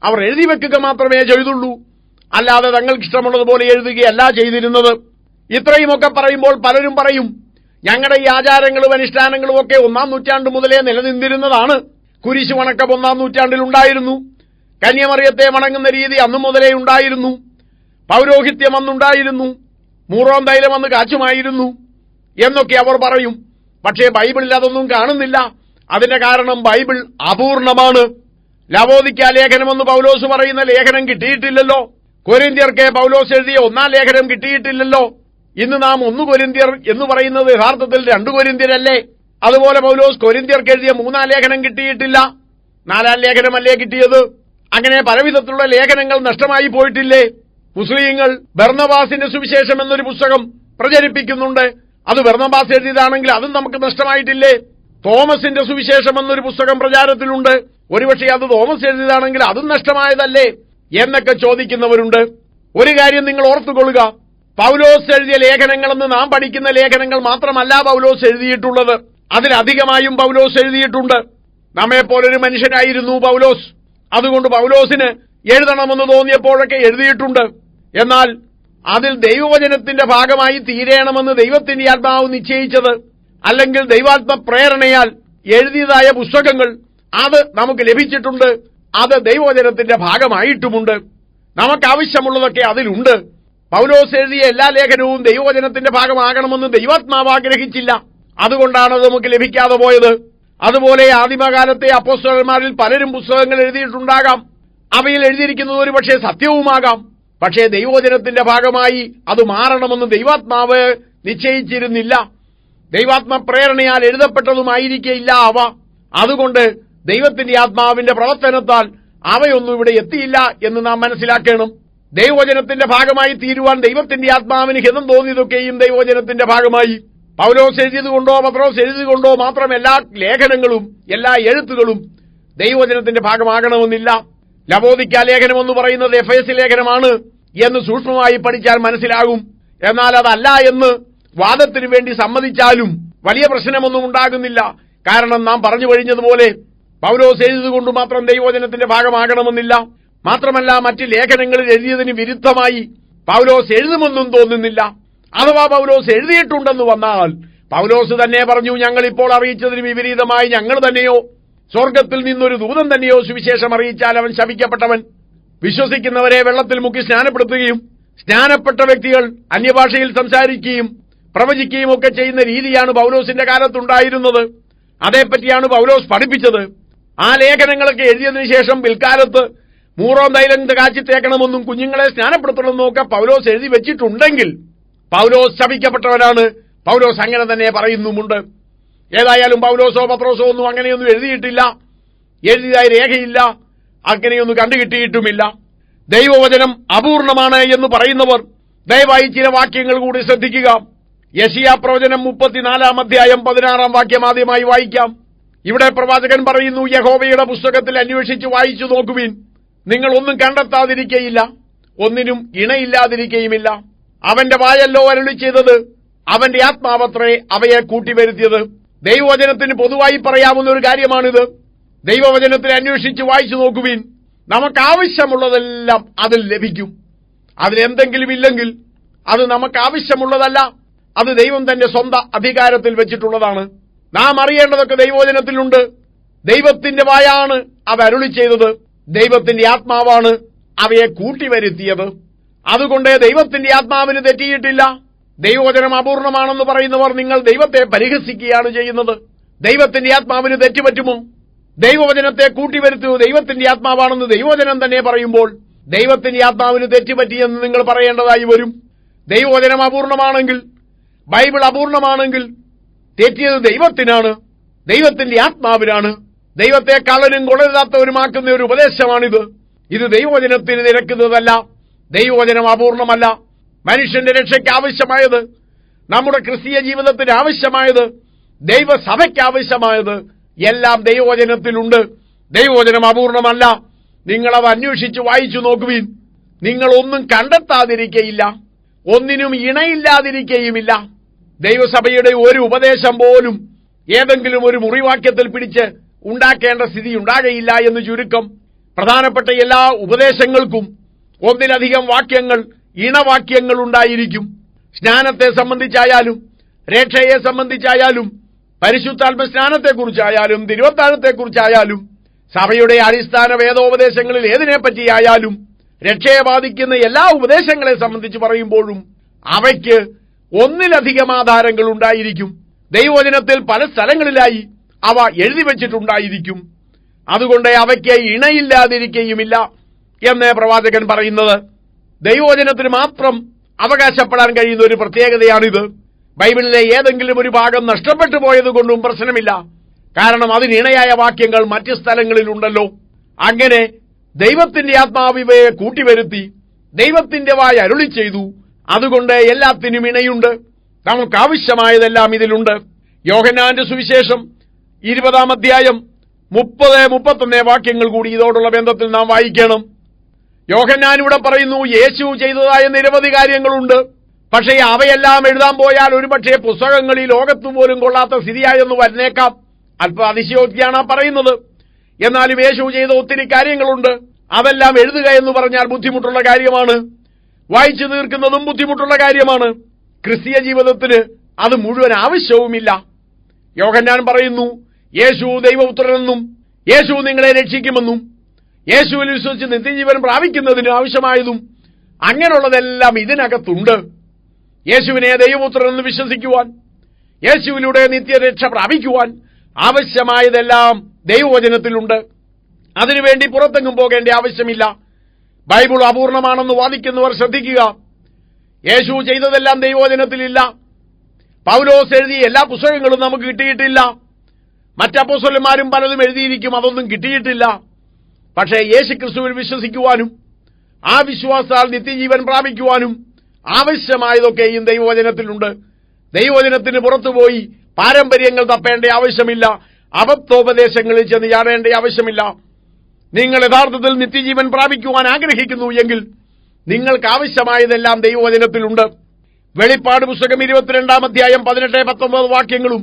അവർ എഴുതി വെക്കുക മാത്രമേ ചെയ്തുള്ളൂ, അല്ലാതെ തങ്ങൾക്കിഷ്ടമുള്ളതുപോലെ എഴുതുകയല്ല ചെയ്തിരുന്നത്. ഇത്രയുമൊക്കെ പറയുമ്പോൾ പലരും പറയും, ഞങ്ങളുടെ ഈ ആചാരങ്ങളും അനുഷ്ഠാനങ്ങളും ഒക്കെ 1-ാം നൂറ്റാണ്ട് മുതലേ നിലനിന്നിരുന്നതാണ്, കുരിശു വണക്കം 1-ാം നൂറ്റാണ്ടിൽ ഉണ്ടായിരുന്നു. കന്യമറിയത്തെ വണങ്ങുന്ന രീതി അന്നു മുതലേ ഉണ്ടായിരുന്നു. പൗരോഹിത്യം അന്നുണ്ടായിരുന്നു. മൂറോം തൈലം അന്ന് കാച്ചുമായിരുന്നു എന്നൊക്കെ അവർ പറയും. പക്ഷേ ബൈബിളിൽ അതൊന്നും കാണുന്നില്ല. അതിന്റെ കാരണം ബൈബിൾ അപൂർണമാണ്. ലവോദിക്ക ലേഖനമെന്ന് പൗലോസ് പറയുന്ന ലേഖനം കിട്ടിയിട്ടില്ലല്ലോ. കൊരിന്ത്യർക്ക് പൗലോസ് എഴുതിയ 1-ാം ലേഖനം കിട്ടിയിട്ടില്ലല്ലോ. ഇന്ന് നാം 1 കൊരിന്ത്യർ എന്ന് പറയുന്നത് യഥാർത്ഥത്തിൽ 2 കൊരിന്ത്യരല്ലേ? അതുപോലെ പൗലോസ് കൊരിന്ത്യർക്ക് എഴുതിയ 3-ാം ലേഖനം കിട്ടിയിട്ടില്ല. 4-ാം ലേഖനമല്ലേ കിട്ടിയത്? അങ്ങനെ പലവിധത്തിലുള്ള ലേഖനങ്ങൾ നഷ്ടമായി പോയിട്ടില്ലേ? മുസ്ലിങ്ങൾ ബർന്നബാസിന്റെ സുവിശേഷം എന്നൊരു പുസ്തകം പ്രചരിപ്പിക്കുന്നുണ്ട്. അത് ബർന്നബാസ് എഴുതിയതാണെങ്കിൽ അതും നമുക്ക് നഷ്ടമായിട്ടില്ലേ? തോമസിന്റെ സുവിശേഷം എന്നൊരു പുസ്തകം പ്രചാരത്തിലുണ്ട്. ഒരുപക്ഷെ അത് തോമസ് എഴുതിയതാണെങ്കിൽ അതും നഷ്ടമായതല്ലേ എന്നൊക്കെ ചോദിക്കുന്നവരുണ്ട്. ഒരു കാര്യം നിങ്ങൾ ഓർത്തുകൊള്ളുക, പൗലോസ് എഴുതിയ ലേഖനങ്ങളെന്ന് നാം പഠിക്കുന്ന ലേഖനങ്ങൾ മാത്രമല്ല പൗലോസ് എഴുതിയിട്ടുള്ളത്. അതിലധികമായും പൗലോസ് എഴുതിയിട്ടുണ്ട്. നമ്മെപ്പോലൊരു മനുഷ്യനായിരുന്നു പൗലോസ്. അതുകൊണ്ട് പൗലോസിന് എഴുതണമെന്ന് തോന്നിയപ്പോഴൊക്കെ എഴുതിയിട്ടുണ്ട്. എന്നാൽ അതിൽ ദൈവവചനത്തിന്റെ ഭാഗമായി തീരണമെന്ന് ദൈവത്തിന്റെ ആത്മാവ് നിശ്ചയിച്ചത്, അല്ലെങ്കിൽ ദൈവാത്മ പ്രേരണയാൽ എഴുതിയതായ പുസ്തകങ്ങൾ അത് നമുക്ക് ലഭിച്ചിട്ടുണ്ട്. അത് ദൈവവചനത്തിന്റെ ഭാഗമായിട്ടുമുണ്ട്. നമുക്കാവശ്യമുള്ളതൊക്കെ അതിലുണ്ട്. പൗലോസ് എഴുതിയ എല്ലാ ലേഖനവും ദൈവവചനത്തിന്റെ ഭാഗമാകണമെന്ന് ദൈവാത്മാവ് ആഗ്രഹിച്ചില്ല. അതുകൊണ്ടാണ് അത് നമുക്ക് ലഭിക്കാതെ പോയത്. അതുപോലെ ആദിമകാലത്തെ അപ്പോസ്തലന്മാരിൽ പലരും പുസ്തകങ്ങൾ എഴുതിയിട്ടുണ്ടാകാം. അവയിൽ എഴുതിയിരിക്കുന്നത് ഒരുപക്ഷെ സത്യവുമാകാം. പക്ഷേ ദൈവവചനത്തിന്റെ ഭാഗമായി അത് മാറണമെന്ന് ദൈവാത്മാവ് നിശ്ചയിച്ചിരുന്നില്ല. ദൈവാത്മ പ്രേരണയാൽ എഴുതപ്പെട്ടതുമായിരിക്കില്ല അവ. അതുകൊണ്ട് ദൈവത്തിന്റെ ആത്മാവിന്റെ പ്രവർത്തനത്താൽ അവയൊന്നും ഇവിടെ എത്തിയില്ല എന്ന് നാം മനസ്സിലാക്കണം. ദൈവവചനത്തിന്റെ ഭാഗമായി തീരുവാൻ ദൈവത്തിന്റെ ആത്മാവിന് ഹിതം തോന്നിയതൊക്കെയും ദൈവവചനത്തിന്റെ ഭാഗമായി. പൗലോസ് എഴുതിയതുകൊണ്ടോ പത്രോസ് എഴുതിയതുകൊണ്ടോ മാത്രം എല്ലാ ലേഖനങ്ങളും എല്ലാ എഴുത്തുകളും ദൈവവചനത്തിന്റെ ഭാഗമാകണമെന്നില്ല. ലവോദിക്ക ലേഖനം എന്ന് പറയുന്നത് എഫേസ് ലേഖനമാണ് എന്ന് സൂക്ഷ്മമായി പഠിച്ചാൽ മനസ്സിലാകും. എന്നാൽ അതല്ല എന്ന് വാദത്തിനു വേണ്ടി സമ്മതിച്ചാലും വലിയ പ്രശ്നമൊന്നും ഉണ്ടാകുന്നില്ല. കാരണം നാം പറഞ്ഞു കഴിഞ്ഞതുപോലെ പൗലോസ് എഴുതിയതുകൊണ്ട് മാത്രം ദൈവവചനത്തിന്റെ ഭാഗമാകണമെന്നില്ല. മാത്രമല്ല മറ്റ് ലേഖനങ്ങളിൽ എഴുതിയതിന് വിരുദ്ധമായി പൗലോസ് എഴുതുമെന്നും തോന്നുന്നില്ല. അഥവാ പൗലോസ് എഴുതിയിട്ടുണ്ടെന്ന് വന്നാൽ പൗലോസ് തന്നെ പറഞ്ഞു, ഞങ്ങൾ ഇപ്പോൾ അറിയിച്ചതിന് വിപരീതമായി ഞങ്ങൾ തന്നെയോ സ്വർഗത്തിൽ നിന്നൊരു ദൂതൻ തന്നെയോ സുവിശേഷം അറിയിച്ചാൽ അവൻ ശപിക്കപ്പെട്ടവൻ. വിശ്വസിക്കുന്നവരെ വെള്ളത്തിൽ മുക്കി സ്നാനപ്പെടുത്തുകയും സ്നാനപ്പെട്ട വ്യക്തികൾ അന്യഭാഷയിൽ സംസാരിക്കുകയും പ്രവചിക്കുകയും ഒക്കെ ചെയ്യുന്ന രീതിയാണ് പൗലോസിന്റെ കാലത്തുണ്ടായിരുന്നത്. അതേപ്പറ്റിയാണ് പൗലോസ് പഠിപ്പിച്ചത്. ആ ലേഖനങ്ങളൊക്കെ എഴുതിയതിനു ശേഷം പിൽക്കാലത്ത് മൂറോം തൈലം കാച്ചിത്തേക്കണമെന്നും കുഞ്ഞുങ്ങളെ സ്നാനപ്പെടുത്തണമെന്നും ഒക്കെ പൗലോസ് എഴുതി വെച്ചിട്ടുണ്ടെങ്കിൽ പൗലോസ് ശപിക്കപ്പെട്ടവനാണ്. പൗലോസ് അങ്ങനെ തന്നെ പറയുന്നുമുണ്ട്. ഏതായാലും പൗലോസോ പത്രോസോ ഒന്നും അങ്ങനെയൊന്നും എഴുതിയിട്ടില്ല. എഴുതിയതായി രേഖയില്ല. അങ്ങനെയൊന്നും കണ്ടുകിട്ടിയിട്ടുമില്ല. ദൈവവചനം അപൂർണമാണ് എന്ന് പറയുന്നവർ ദയവായി ചില വാക്യങ്ങൾ കൂടി ശ്രദ്ധിക്കുക. യെശയ്യാ പ്രവചനം 34-ാം അധ്യായം 16-ാം വാക്യം ആദ്യമായി വായിക്കാം. ഇവിടെ പ്രവാചകൻ പറയുന്നു, യഹോവയുടെ പുസ്തകത്തിൽ അന്വേഷിച്ച് വായിച്ചു നോക്കുവിൻ. നിങ്ങൾ ഒന്നും കണ്ടെത്താതിരിക്കയില്ല, ഒന്നിനും ഇണയില്ലാതിരിക്കയുമില്ല. അവന്റെ വായല്ലോ അരുളി ചെയ്തത്, അവന്റെ ആത്മാവത്രേ അവയെ കൂട്ടിവരുത്തിയത്. ദൈവവചനത്തിന് പൊതുവായി പറയാവുന്ന ഒരു കാര്യമാണിത്. ദൈവവചനത്തിൽ അന്വേഷിച്ച് വായിച്ചു നോക്കുവിൻ. നമുക്കാവശ്യമുള്ളതെല്ലാം അതിൽ ലഭിക്കും. അതിലെന്തെങ്കിലും ഇല്ലെങ്കിൽ അത് നമുക്കാവശ്യമുള്ളതല്ല. അത് ദൈവം തന്റെ സ്വന്തം അധികാരത്തിൽ വെച്ചിട്ടുള്ളതാണ്. നാം അറിയേണ്ടതൊക്കെ ദൈവവചനത്തിലുണ്ട്. ദൈവത്തിന്റെ വായാണ് അവ അരുളി ചെയ്തത്. ദൈവത്തിന്റെ ആത്മാവാണ് അവയെ കൂട്ടിവരുത്തിയത്. അതുകൊണ്ട് ദൈവത്തിന്റെ ആത്മാവിന് തെറ്റിയിട്ടില്ല. ദൈവവചനം അപൂർണമാണെന്ന് പറയുന്നവർ നിങ്ങൾ ദൈവത്തെ പരിഹസിക്കുകയാണ് ചെയ്യുന്നത്. ദൈവത്തിന്റെ ആത്മാവിന് തെറ്റുപറ്റുമോ? ദൈവവചനത്തെ കൂട്ടിവരുത്തു ദൈവത്തിന്റെ ആത്മാവാണെന്ന് ദൈവവചനം തന്നെ പറയുമ്പോൾ ദൈവത്തിന്റെ ആത്മാവിന് തെറ്റുപറ്റിയെന്ന് നിങ്ങൾ പറയേണ്ടതായി വരും. ദൈവവചനം അപൂർണമാണെങ്കിൽ, ബൈബിൾ അപൂർണമാണെങ്കിൽ തെറ്റിയത് ദൈവത്തിനാണ്, ദൈവത്തിന്റെ ആത്മാവിനാണ്. ദൈവത്തെ കള്ളനും കൊള്ളരുതാത്തവരുമാക്കുന്ന ഒരു ഉപദേശമാണിത്. ഇത് ദൈവവചനത്തിന് നിരക്കുന്നതല്ല. ദൈവവചനം അപൂർണമല്ല. മനുഷ്യന്റെ രക്ഷയ്ക്ക് ആവശ്യമായത്, നമ്മുടെ ക്രിസ്തീയ ജീവിതത്തിന് ആവശ്യമായത്, ദൈവസഭയ്ക്ക് ആവശ്യമായത് എല്ലാം ദൈവവചനത്തിലുണ്ട്. ദൈവവചനം അപൂർണമല്ല. നിങ്ങളവ അന്വേഷിച്ച് വായിച്ചു നോക്കുവിൻ. നിങ്ങൾ ഒന്നും കണ്ടെത്താതിരിക്കയില്ല, ഒന്നിനും ഇണയില്ലാതിരിക്കയുമില്ല. ദൈവസഭയുടെ ഒരു ഉപദേശം പോലും ഏതെങ്കിലും ഒരു മുറിവാക്യത്തിൽ പിടിച്ച് ഉണ്ടാക്കേണ്ട സ്ഥിതി ഉണ്ടാകയില്ല എന്ന് ചുരുക്കം. പ്രധാനപ്പെട്ട എല്ലാ ഉപദേശങ്ങൾക്കും ഒന്നിലധികം വാക്യങ്ങൾ, ഇണവാക്യങ്ങൾ ഉണ്ടായിരിക്കും. സ്നാനത്തെ സംബന്ധിച്ചായാലും, രക്ഷയെ സംബന്ധിച്ചായാലും, പരിശുദ്ധാത്മ സ്നാനത്തെക്കുറിച്ചായാലും, തിരുവത്താഴത്തെക്കുറിച്ചായാലും, സഭയുടെ അടിസ്ഥാന വേദോപദേശങ്ങളിൽ ഏതിനെപ്പറ്റിയായാലും രക്ഷയെ ബാധിക്കുന്ന എല്ലാ ഉപദേശങ്ങളെ സംബന്ധിച്ച് പറയുമ്പോഴും അവയ്ക്ക് ഒന്നിലധികം ആധാരങ്ങൾ ഉണ്ടായിരിക്കും. ദൈവവചനത്തിൽ പല സ്ഥലങ്ങളിലായി അവ എഴുതി വച്ചിട്ടുണ്ടായിരിക്കും. അതുകൊണ്ട് അവയ്ക്ക് ഇണയില്ലാതിരിക്കുകയുമില്ല എന്ന് പ്രവാചകൻ പറയുന്നത്. ദൈവവചനത്തിന് മാത്രം അവകാശപ്പെടാൻ കഴിയുന്ന ഒരു പ്രത്യേകതയാണിത്. ബൈബിളിലെ ഏതെങ്കിലും ഒരു ഭാഗം നഷ്ടപ്പെട്ടു പോയതുകൊണ്ടും പ്രശ്നമില്ല. കാരണം അതിനിണയായ വാക്യങ്ങൾ മറ്റ് സ്ഥലങ്ങളിലുണ്ടല്ലോ. അങ്ങനെ ദൈവത്തിന്റെ ആത്മാവ് ഇവയെ കൂട്ടിവരുത്തി ദൈവത്തിന്റെ വായ അരുളി ചെയ്തു. അതുകൊണ്ട് എല്ലാത്തിനും ഇണയുണ്ട്. നമുക്ക് ആവശ്യമായതെല്ലാം ഇതിലുണ്ട്. യോഹന്നാന്റെ സുവിശേഷം 20-ാം അധ്യായം 30-31 വാക്യങ്ങൾ കൂടി ഇതോടുള്ള ബന്ധത്തിൽ നാം വായിക്കണം. യോഹന്നാൻ ഇവിടെ പറയുന്നു, യേശു ചെയ്തതായ നിരവധി കാര്യങ്ങളുണ്ട്. പക്ഷേ അവയെല്ലാം എഴുതാൻ പോയാൽ ഒരുപക്ഷെ പുസ്തകങ്ങൾ ഈ ലോകത്തു പോലും കൊള്ളാത്ത സ്ഥിതിയായെന്ന് വന്നേക്കാം. അല്പ അതിശയോക്തിയാണ് പറയുന്നത്. എന്നാലും യേശു ചെയ്ത ഒത്തിരി കാര്യങ്ങളുണ്ട്. അതെല്ലാം എഴുതുക എന്ന് പറഞ്ഞാൽ ബുദ്ധിമുട്ടുള്ള കാര്യമാണ്. വായിച്ചു തീർക്കുന്നതും ബുദ്ധിമുട്ടുള്ള കാര്യമാണ്. ക്രിസ്തീയ ജീവിതത്തിന് അത് മുഴുവൻ ആവശ്യവുമില്ല. യോഹന്നാൻ പറയുന്നു, യേശു ദൈവപുത്രനെന്നും യേശു നിങ്ങളെ രക്ഷിക്കുമെന്നും യേശുവിൽ വിശ്വസിച്ച് നിത്യജീവൻ പ്രാപിക്കുന്നതിന് ആവശ്യമായതും അങ്ങനെയുള്ളതെല്ലാം ഇതിനകത്തുണ്ട്. യേശുവിനെ ദൈവപുത്രനെന്ന് വിശ്വസിക്കുവാൻ, യേശുവിലൂടെ നിത്യരക്ഷ പ്രാപിക്കുവാൻ ആവശ്യമായതെല്ലാം ദൈവവചനത്തിലുണ്ട്. അതിനുവേണ്ടി പുറത്തെങ്ങും പോകേണ്ട ആവശ്യമില്ല. ബൈബിൾ അപൂർണമാണെന്ന് വാദിക്കുന്നവർ ശ്രദ്ധിക്കുക. യേശു ചെയ്തതെല്ലാം ദൈവവചനത്തിലില്ല. പൗലോസ് എഴുതിയ എല്ലാ പുസ്തകങ്ങളും നമുക്ക് കിട്ടിയിട്ടില്ല. മറ്റപ്പോസ്തലന്മാരും പലതും എഴുതിയിരിക്കും, അതൊന്നും കിട്ടിയിട്ടില്ല. പക്ഷേ യേശുക്രിസ്തുവിൽ വിശ്വസിക്കുവാനും ആ വിശ്വാസത്താൽ നിത്യജീവൻ പ്രാപിക്കുവാനും ആവശ്യമായതൊക്കെയും ദൈവവചനത്തിലുണ്ട്. ദൈവവചനത്തിന് പുറത്തുപോയി പാരമ്പര്യങ്ങൾ തപ്പേണ്ട ആവശ്യമില്ല. അബദ്ധോപദേശങ്ങളിൽ ചെന്ന് ചാടേണ്ട ആവശ്യമില്ല. നിങ്ങൾ യഥാർത്ഥത്തിൽ നിത്യജീവൻ പ്രാപിക്കുവാൻ ആഗ്രഹിക്കുന്നു എങ്കിൽ നിങ്ങൾക്ക് ആവശ്യമായതെല്ലാം ദൈവവചനത്തിലുണ്ട്. വെളിപ്പാട് പുസ്തകം 22-ാം അധ്യായം 18-19 വാക്യങ്ങളും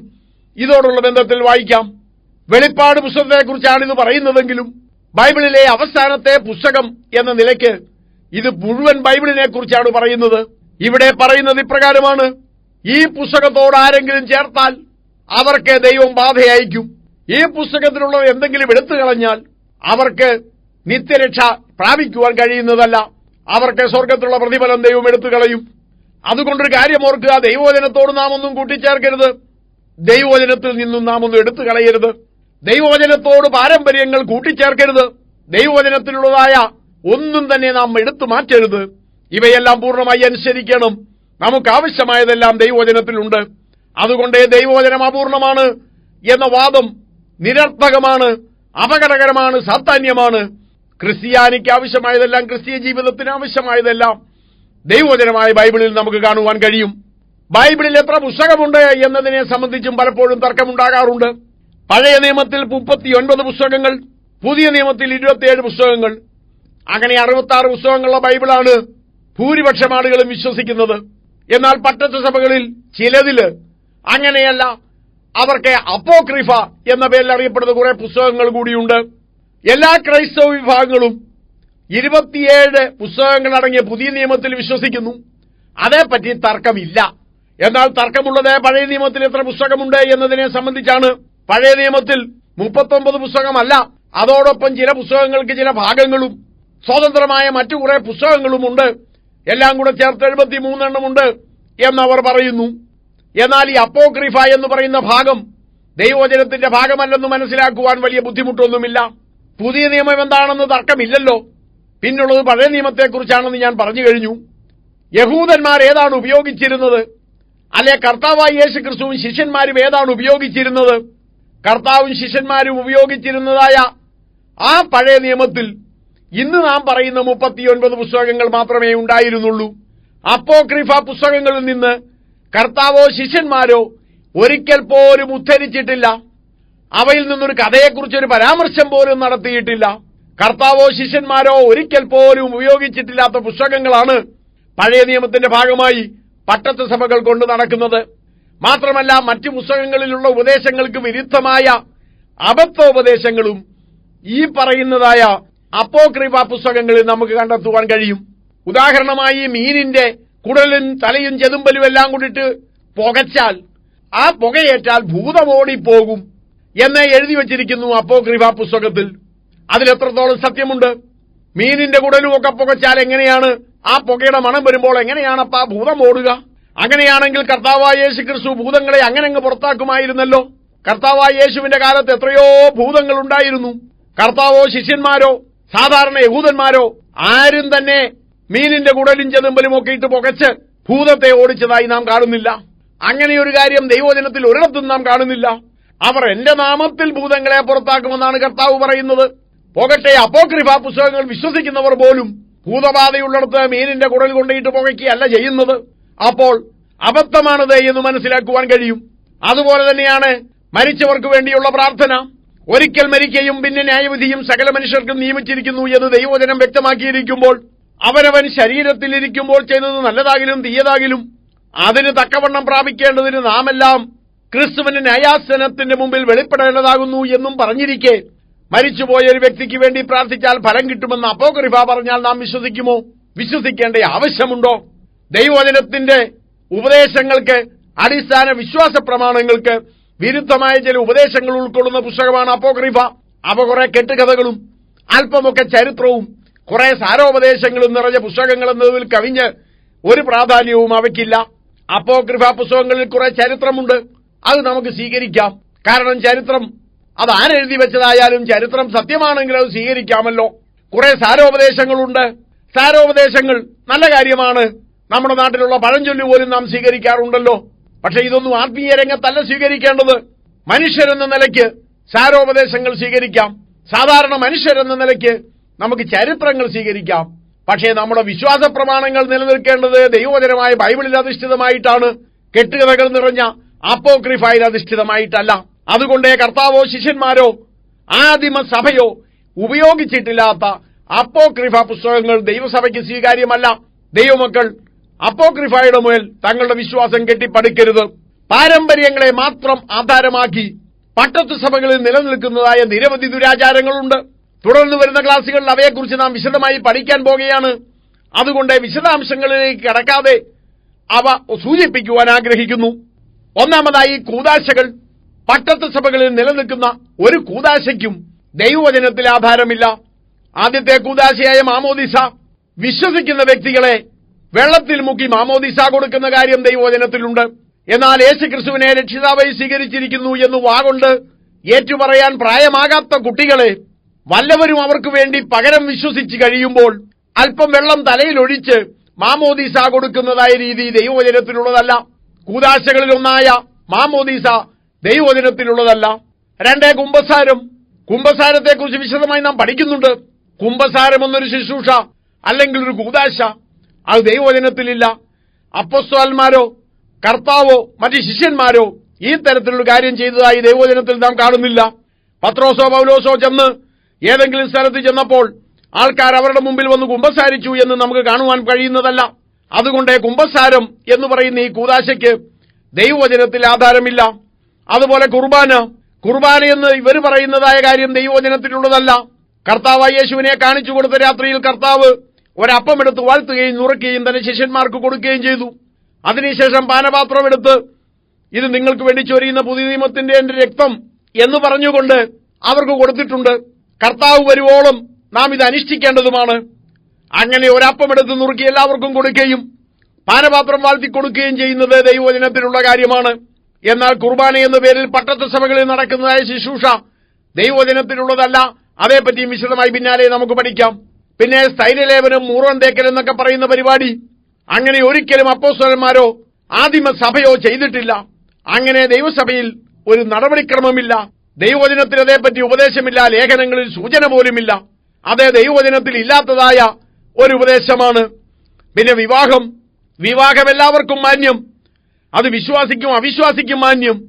ഇതോടുള്ള ബന്ധത്തിൽ വായിക്കാം. വെളിപ്പാട് പുസ്തകത്തെക്കുറിച്ചാണ് ഇത് പറയുന്നതെങ്കിലും ബൈബിളിലെ അവസാനത്തെ പുസ്തകം എന്ന നിലയ്ക്ക് ഇത് മുഴുവൻ ബൈബിളിനെ കുറിച്ചാണ് പറയുന്നത്. ഇവിടെ പറയുന്നത് ഇപ്രകാരമാണ്: ഈ പുസ്തകത്തോട് ആരെങ്കിലും ചേർത്താൽ അവർക്ക് ദൈവം ബാധയയക്കും. ഈ പുസ്തകത്തിലുള്ളത് എന്തെങ്കിലും എടുത്തു കളഞ്ഞാൽ അവർക്ക് നിത്യരക്ഷ പ്രാപിക്കുവാൻ കഴിയുന്നതല്ല. അവർക്ക് സ്വർഗത്തിലുള്ള പ്രതിഫലം ദൈവം എടുത്തു കളയും. അതുകൊണ്ടൊരു കാര്യം ഓർക്കുക, ദൈവവചനത്തോട് നാം ഒന്നും കൂട്ടിച്ചേർക്കരുത്. ദൈവവചനത്തിൽ നിന്നും നാം ഒന്നും എടുത്തു കളയരുത്. ദൈവവചനത്തോട് പാരമ്പര്യങ്ങൾ കൂട്ടിച്ചേർക്കരുത്. ദൈവവചനത്തിലുള്ളതായ ഒന്നും തന്നെ നാം എടുത്തു മാറ്റരുത്. ഇവയെല്ലാം പൂർണ്ണമായി അനുസരിക്കണം. നമുക്ക് ആവശ്യമായതെല്ലാം ദൈവവചനത്തിലുണ്ട്. അതുകൊണ്ട് ദൈവവചനം അപൂർണമാണ് എന്ന വാദം നിരർത്ഥകമാണ്, അപകടകരമാണ്, സാധാന്യമാണ്. ക്രിസ്ത്യാനിക്ക് ആവശ്യമായതെല്ലാം, ക്രിസ്തീയ ജീവിതത്തിന് ആവശ്യമായതെല്ലാം ദൈവവചനമായ ബൈബിളിൽ നമുക്ക് കാണുവാൻ കഴിയും. ബൈബിളിൽ എത്ര പുസ്തകമുണ്ട് എന്നതിനെ സംബന്ധിച്ചും പലപ്പോഴും തർക്കമുണ്ടാകാറുണ്ട്. പഴയ നിയമത്തിൽ 39 പുസ്തകങ്ങൾ, പുതിയ നിയമത്തിൽ 27 പുസ്തകങ്ങൾ, അങ്ങനെ 66 പുസ്തകങ്ങളുള്ള ബൈബിളാണ് ഭൂരിപക്ഷം ആളുകളും വിശ്വസിക്കുന്നത്. എന്നാൽ പട്ടത്ത സഭകളിൽ ചിലതില് അങ്ങനെയല്ല. അവർക്ക് അപ്പോക്രിഫ എന്ന പേരിൽ അറിയപ്പെടുന്ന കുറെ പുസ്തകങ്ങൾ കൂടിയുണ്ട്. എല്ലാ ക്രൈസ്തവ വിഭാഗങ്ങളും 27 പുസ്തകങ്ങൾ അടങ്ങിയ പുതിയ നിയമത്തിൽ വിശ്വസിക്കുന്നു. അതേപ്പറ്റി തർക്കമില്ല. എന്നാൽ തർക്കമുള്ളത് പഴയ നിയമത്തിൽ എത്ര പുസ്തകമുണ്ട് എന്നതിനെ സംബന്ധിച്ചാണ്. പഴയ നിയമത്തിൽ 39 പുസ്തകമല്ല, അതോടൊപ്പം ചില പുസ്തകങ്ങൾക്ക് ചില ഭാഗങ്ങളും സ്വതന്ത്രമായ മറ്റു കുറെ പുസ്തകങ്ങളുമുണ്ട്. എല്ലാം കൂടെ ചേർത്ത് 73 എണ്ണമുണ്ട് എന്നവർ പറയുന്നു. എന്നാൽ ഈ അപ്പോക്രിഫ എന്ന് പറയുന്ന ഭാഗം ദൈവവചനത്തിന്റെ ഭാഗമല്ലെന്ന് മനസ്സിലാക്കുവാൻ വലിയ ബുദ്ധിമുട്ടൊന്നുമില്ല. പുതിയ നിയമം എന്താണെന്ന് തർക്കമില്ലല്ലോ. പിന്നുള്ളത് പഴയ നിയമത്തെക്കുറിച്ചാണെന്ന് ഞാൻ പറഞ്ഞു കഴിഞ്ഞു. യഹൂദന്മാർ ഏതാണ് ഉപയോഗിച്ചിരുന്നത്, അല്ലെ കർത്താവായ യേശുക്രിസ്തുവും ശിഷ്യന്മാരും ഏതാണ് ഉപയോഗിച്ചിരുന്നത്? കർത്താവും ശിഷ്യന്മാരും ഉപയോഗിച്ചിരുന്നതായ ആ പഴയ നിയമത്തിൽ ഇന്ന് നാം പറയുന്ന 39 പുസ്തകങ്ങൾ മാത്രമേ ഉണ്ടായിരുന്നുള്ളൂ. അപ്പോക്രിഫ പുസ്തകങ്ങളിൽ നിന്ന് കർത്താവോ ശിഷ്യന്മാരോ ഒരിക്കൽ പോലും ഉദ്ധരിച്ചിട്ടില്ല. അവയിൽ നിന്നൊരു കഥയെക്കുറിച്ചൊരു പരാമർശം പോലും നടത്തിയിട്ടില്ല. കർത്താവോ ശിഷ്യന്മാരോ ഒരിക്കൽ പോലും ഉപയോഗിച്ചിട്ടില്ലാത്ത പുസ്തകങ്ങളാണ് പഴയ നിയമത്തിന്റെ ഭാഗമായി പട്ടത്ത സഭകൾ കൊണ്ട് നടക്കുന്നത്. മാത്രമല്ല, മറ്റു പുസ്തകങ്ങളിലുള്ള ഉപദേശങ്ങൾക്ക് വിരുദ്ധമായ അബദ്ധോപദേശങ്ങളും ഈ പറയുന്നതായ അപ്പോക്രിഫ പുസ്തകങ്ങളിൽ നമുക്ക് കണ്ടെത്തുവാൻ കഴിയും. ഉദാഹരണമായി, മീനിന്റെ കുടലും തലയും ചെതുമ്പലും എല്ലാം കൂടിയിട്ട് പുകച്ചാൽ ആ പുകയേറ്റാൽ ഭൂതമോടിപ്പോകും എന്ന് എഴുതി വച്ചിരിക്കുന്നു അപ്പോക്രിഫ പുസ്തകത്തിൽ. അതിലെത്രത്തോളം സത്യമുണ്ട്? മീനിന്റെ കുടലും ഒക്കെ പുകച്ചാൽ എങ്ങനെയാണ് ആ പുകയുടെ മണം വരുമ്പോൾ എങ്ങനെയാണ് ആ ഭൂതം ഓടുക? അങ്ങനെയാണെങ്കിൽ കർത്താവായ യേശു ക്രിസ്തു ഭൂതങ്ങളെ അങ്ങനെ അങ്ങ് പുറത്താക്കുമായിരുന്നല്ലോ. കർത്താവായ യേശുവിന്റെ കാലത്ത് എത്രയോ ഭൂതങ്ങൾ ഉണ്ടായിരുന്നു. കർത്താവോ ശിഷ്യന്മാരോ സാധാരണ യഹൂദന്മാരോ ആരും തന്നെ മീനിന്റെ കുടലും ചെതുമ്പലും ഒക്കെ ഇട്ട് പുകച്ച് ഭൂതത്തെ ഓടിച്ചതായി നാം കാണുന്നില്ല. അങ്ങനെയൊരു കാര്യം ദൈവവചനത്തിൽ ഒരിടത്തും നാം കാണുന്നില്ല. അവർ എന്റെ നാമത്തിൽ ഭൂതങ്ങളെ പുറത്താക്കുമെന്നാണ് കർത്താവ് പറയുന്നത്. പോകട്ടെ, അപ്പോക്രിഫ പുസ്തകങ്ങൾ വിശ്വസിക്കുന്നവർ പോലും ഭൂതബാധയുള്ളിടത്ത് മീനിന്റെ കുടൽ കൊണ്ടിട്ട് പുകയ്ക്കുകയല്ല ചെയ്യുന്നത്. അപ്പോൾ അബദ്ധമാണത് എന്ന് മനസ്സിലാക്കുവാൻ കഴിയും. അതുപോലെ തന്നെയാണ് മരിച്ചവർക്ക് വേണ്ടിയുള്ള പ്രാർത്ഥന. ഒരിക്കൽ മരിക്കുകയും പിന്നെ ന്യായവിധിയും സകല മനുഷ്യർക്കും നിയമിച്ചിരിക്കുന്നു എന്ന് ദൈവവചനം വ്യക്തമാക്കിയിരിക്കുമ്പോൾ അവനവൻ ശരീരത്തിലിരിക്കുമ്പോൾ ചെയ്തത് നല്ലതാകിലും തീയതാകിലും അതിന് തക്കവണ്ണം പ്രാപിക്കേണ്ടതിന് നാമെല്ലാം ക്രിസ്തുവിന്റെ ന്യായാസനത്തിന്റെ മുമ്പിൽ വെളിപ്പെടേണ്ടതാകുന്നു എന്നും പറഞ്ഞിരിക്കെ മരിച്ചുപോയ ഒരു വ്യക്തിക്ക് വേണ്ടി പ്രാർത്ഥിച്ചാൽ ഫലം കിട്ടുമെന്ന് അപ്പോക്രിഫ പറഞ്ഞാൽ നാം വിശ്വസിക്കുമോ? വിശ്വസിക്കേണ്ട ആവശ്യമുണ്ടോ? ദൈവവചനത്തിന്റെ ഉപദേശങ്ങൾക്ക്, അടിസ്ഥാന വിശ്വാസ പ്രമാണങ്ങൾക്ക് വിരുദ്ധമായ ചില ഉപദേശങ്ങൾ ഉൾക്കൊള്ളുന്ന പുസ്തകമാണ് അപ്പോക്രിഫ. അവ കുറെ കെട്ടുകഥകളും അല്പമൊക്കെ ചരിത്രവും കുറെ സാരോപദേശങ്ങളും നിറഞ്ഞ പുസ്തകങ്ങൾ എന്നതിൽ കവിഞ്ഞ് ഒരു പ്രാധാന്യവും അവയ്ക്കില്ല. അപ്പോക്രിഫ പുസ്തകങ്ങളിൽ കുറെ ചരിത്രമുണ്ട്, അത് നമുക്ക് സ്വീകരിക്കാം. കാരണം ചരിത്രം അത് ആരെഴുതി വെച്ചതായാലും ചരിത്രം സത്യമാണെങ്കിൽ അത് സ്വീകരിക്കാമല്ലോ. കുറെ സാരോപദേശങ്ങളുണ്ട്. സാരോപദേശങ്ങൾ നല്ല കാര്യമാണ്. നമ്മുടെ നാട്ടിലുള്ള പഴഞ്ചൊല്ലു പോലും നാം സ്വീകരിക്കാറുണ്ടല്ലോ. പക്ഷെ ഇതൊന്നും ആത്മീയ രംഗത്തല്ല സ്വീകരിക്കേണ്ടത്. മനുഷ്യരെന്ന നിലയ്ക്ക് സാരോപദേശങ്ങൾ സ്വീകരിക്കാം. സാധാരണ മനുഷ്യരെന്ന നിലയ്ക്ക് നമുക്ക് ചരിത്രങ്ങൾ സ്വീകരിക്കാം. പക്ഷേ നമ്മുടെ വിശ്വാസ പ്രമാണങ്ങൾ നിലനിൽക്കേണ്ടത് ദൈവവചനമായ ബൈബിളിൽ അധിഷ്ഠിതമായിട്ടാണ്, കെട്ടുകഥകൾ നിറഞ്ഞ അപ്പോക്രിഫയിൽ അധിഷ്ഠിതമായിട്ടല്ല. അതുകൊണ്ട് കർത്താവോ ശിഷ്യന്മാരോ ആദിമ സഭയോ ഉപയോഗിച്ചിട്ടില്ലാത്ത അപ്പോക്രിഫ പുസ്തകങ്ങൾ ദൈവസഭയ്ക്ക് സ്വീകാര്യമല്ല. ദൈവമക്കൾ അപ്പോക്രിഫയുടെ മേൽ തങ്ങളുടെ വിശ്വാസം കെട്ടിപ്പടുക്കരുത്. പാരമ്പര്യങ്ങളെ മാത്രം ആധാരമാക്കി പട്ടത്തു സഭകളിൽ നിലനിൽക്കുന്നതായ നിരവധി ദുരാചാരങ്ങളുണ്ട്. തുടർന്ന് വരുന്ന ക്ലാസുകളിൽ അവയെക്കുറിച്ച് നാം വിശദമായി പഠിക്കാൻ പോകുകയാണ്. അതുകൊണ്ട് വിശദാംശങ്ങളിലേക്ക് കടക്കാതെ അവ സൂചിപ്പിക്കുവാൻ ആഗ്രഹിക്കുന്നു. ഒന്നാമതായി കൂദാശകൾ. പട്ടത്തു സഭകളിൽ നിലനിൽക്കുന്ന ഒരു കൂദാശയ്ക്കും ദൈവവചനത്തിൽ ആധാരമില്ല. ആദ്യത്തെ കൂദാശയായ മാമോദിസ, വിശ്വസിക്കുന്ന വ്യക്തികളെ വെള്ളത്തിൽ മുക്കി മാമോദിസ കൊടുക്കുന്ന കാര്യം ദൈവവചനത്തിലുണ്ട്. എന്നാൽ യേശുക്രിസ്തുവിനെ രക്ഷിതാവായി സ്വീകരിച്ചിരിക്കുന്നു എന്ന് വാഗൊണ്ട് ഏറ്റുപറയാൻ പ്രായമാകാത്ത കുട്ടികളെ വല്ലവരും അവർക്ക് വേണ്ടി പകരം വിശ്വസിച്ച് കഴിയുമ്പോൾ അല്പം വെള്ളം തലയിലൊഴിച്ച് മാമോദീസ കൊടുക്കുന്നതായ രീതി ദൈവവചനത്തിലുള്ളതല്ല. കൂദാശകളിലൊന്നായ മാമോദീസ ദൈവവചനത്തിലുള്ളതല്ല. കുമ്പസാരം. കുമ്പസാരത്തെക്കുറിച്ച് വിശദമായി നാം പഠിക്കുന്നുണ്ട്. കുമ്പസാരം എന്നൊരു ശുശ്രൂഷ അല്ലെങ്കിൽ ഒരു കൂദാശ അത് ദൈവവചനത്തിലില്ല. അപ്പോസ്തലന്മാരോ കർത്താവോ മറ്റ് ശിഷ്യന്മാരോ ഈ തരത്തിലുള്ള കാര്യം ചെയ്തതായി ദൈവവചനത്തിൽ നാം കാണുന്നില്ല. പത്രോസോ പൗലോസോ ചെന്ന് ഏതെങ്കിലും സ്ഥലത്ത് ചെന്നപ്പോൾ ആൾക്കാർ അവരുടെ മുമ്പിൽ വന്ന് കുമ്പസാരിച്ചു എന്ന് നമുക്ക് കാണുവാൻ കഴിയുന്നതല്ല. അതുകൊണ്ട് കുമ്പസാരം എന്ന് പറയുന്ന ഈ കൂദാശയ്ക്ക് ദൈവവചനത്തിൽ ആധാരമില്ല. അതുപോലെ കുർബാന എന്ന് ഇവർ പറയുന്നതായ കാര്യം ദൈവവചനത്തിലുള്ളതല്ല. കർത്താവായ യേശുവിനെ കാണിച്ചു കൊടുത്ത രാത്രിയിൽ കർത്താവ് ഒരപ്പമെടുത്ത് വാഴ്ത്തുകയും നുറുക്കുകയും തന്റെ ശിഷ്യന്മാർക്ക് കൊടുക്കുകയും ചെയ്തു. അതിനുശേഷം പാനപാത്രം എടുത്ത് ഇത് നിങ്ങൾക്ക് വേണ്ടി ചൊരിയുന്ന പുതിയ നിയമത്തിന്റെ എന്റെ രക്തം എന്ന് പറഞ്ഞുകൊണ്ട് അവർക്ക് കൊടുത്തിട്ടുണ്ട്. കർത്താവ് വരുവോളം നാം ഇത് അനുഷ്ഠിക്കേണ്ടതുമാണ്. അങ്ങനെ ഒരപ്പമെടുത്ത് നുറുക്കി എല്ലാവർക്കും കൊടുക്കുകയും പാനപാത്രം വാഴ്ത്തി കൊടുക്കുകയും ചെയ്യുന്നത് ദൈവവചനത്തിലുള്ള കാര്യമാണ്. എന്നാൽ കുർബാന എന്ന പേരിൽ പട്ടത്തു സഭകളിൽ നടക്കുന്നതായ ശുശ്രൂഷ ദൈവവചനത്തിലുള്ളതല്ല. അതേപ്പറ്റിയും വിശദമായി പിന്നാലെ നമുക്ക് പഠിക്കാം. പിന്നെ സ്ഥൈര്യലേപനം, മൂറം തേക്കൽ എന്നൊക്കെ പറയുന്ന പരിപാടി അങ്ങനെ ഒരിക്കലും അപ്പോസ്തലന്മാരോ ആദിമ സഭയോ ചെയ്തിട്ടില്ല. അങ്ങനെ ദൈവസഭയിൽ ഒരു നടപടിക്രമമില്ല. ദൈവവചനത്തിൽ അതേപ്പറ്റി ഉപദേശമില്ല. ലേഖനങ്ങളിൽ സൂചന പോലുമില്ല. അതേ ദൈവവചനത്തിൽ ഇല്ലാത്തതായ ഒരു ഉപദേശമാണ്. പിന്നെ വിവാഹം എല്ലാവർക്കും മാന്യം. അത് വിശ്വാസിക്കും അവിശ്വാസിക്കും മാന്യം.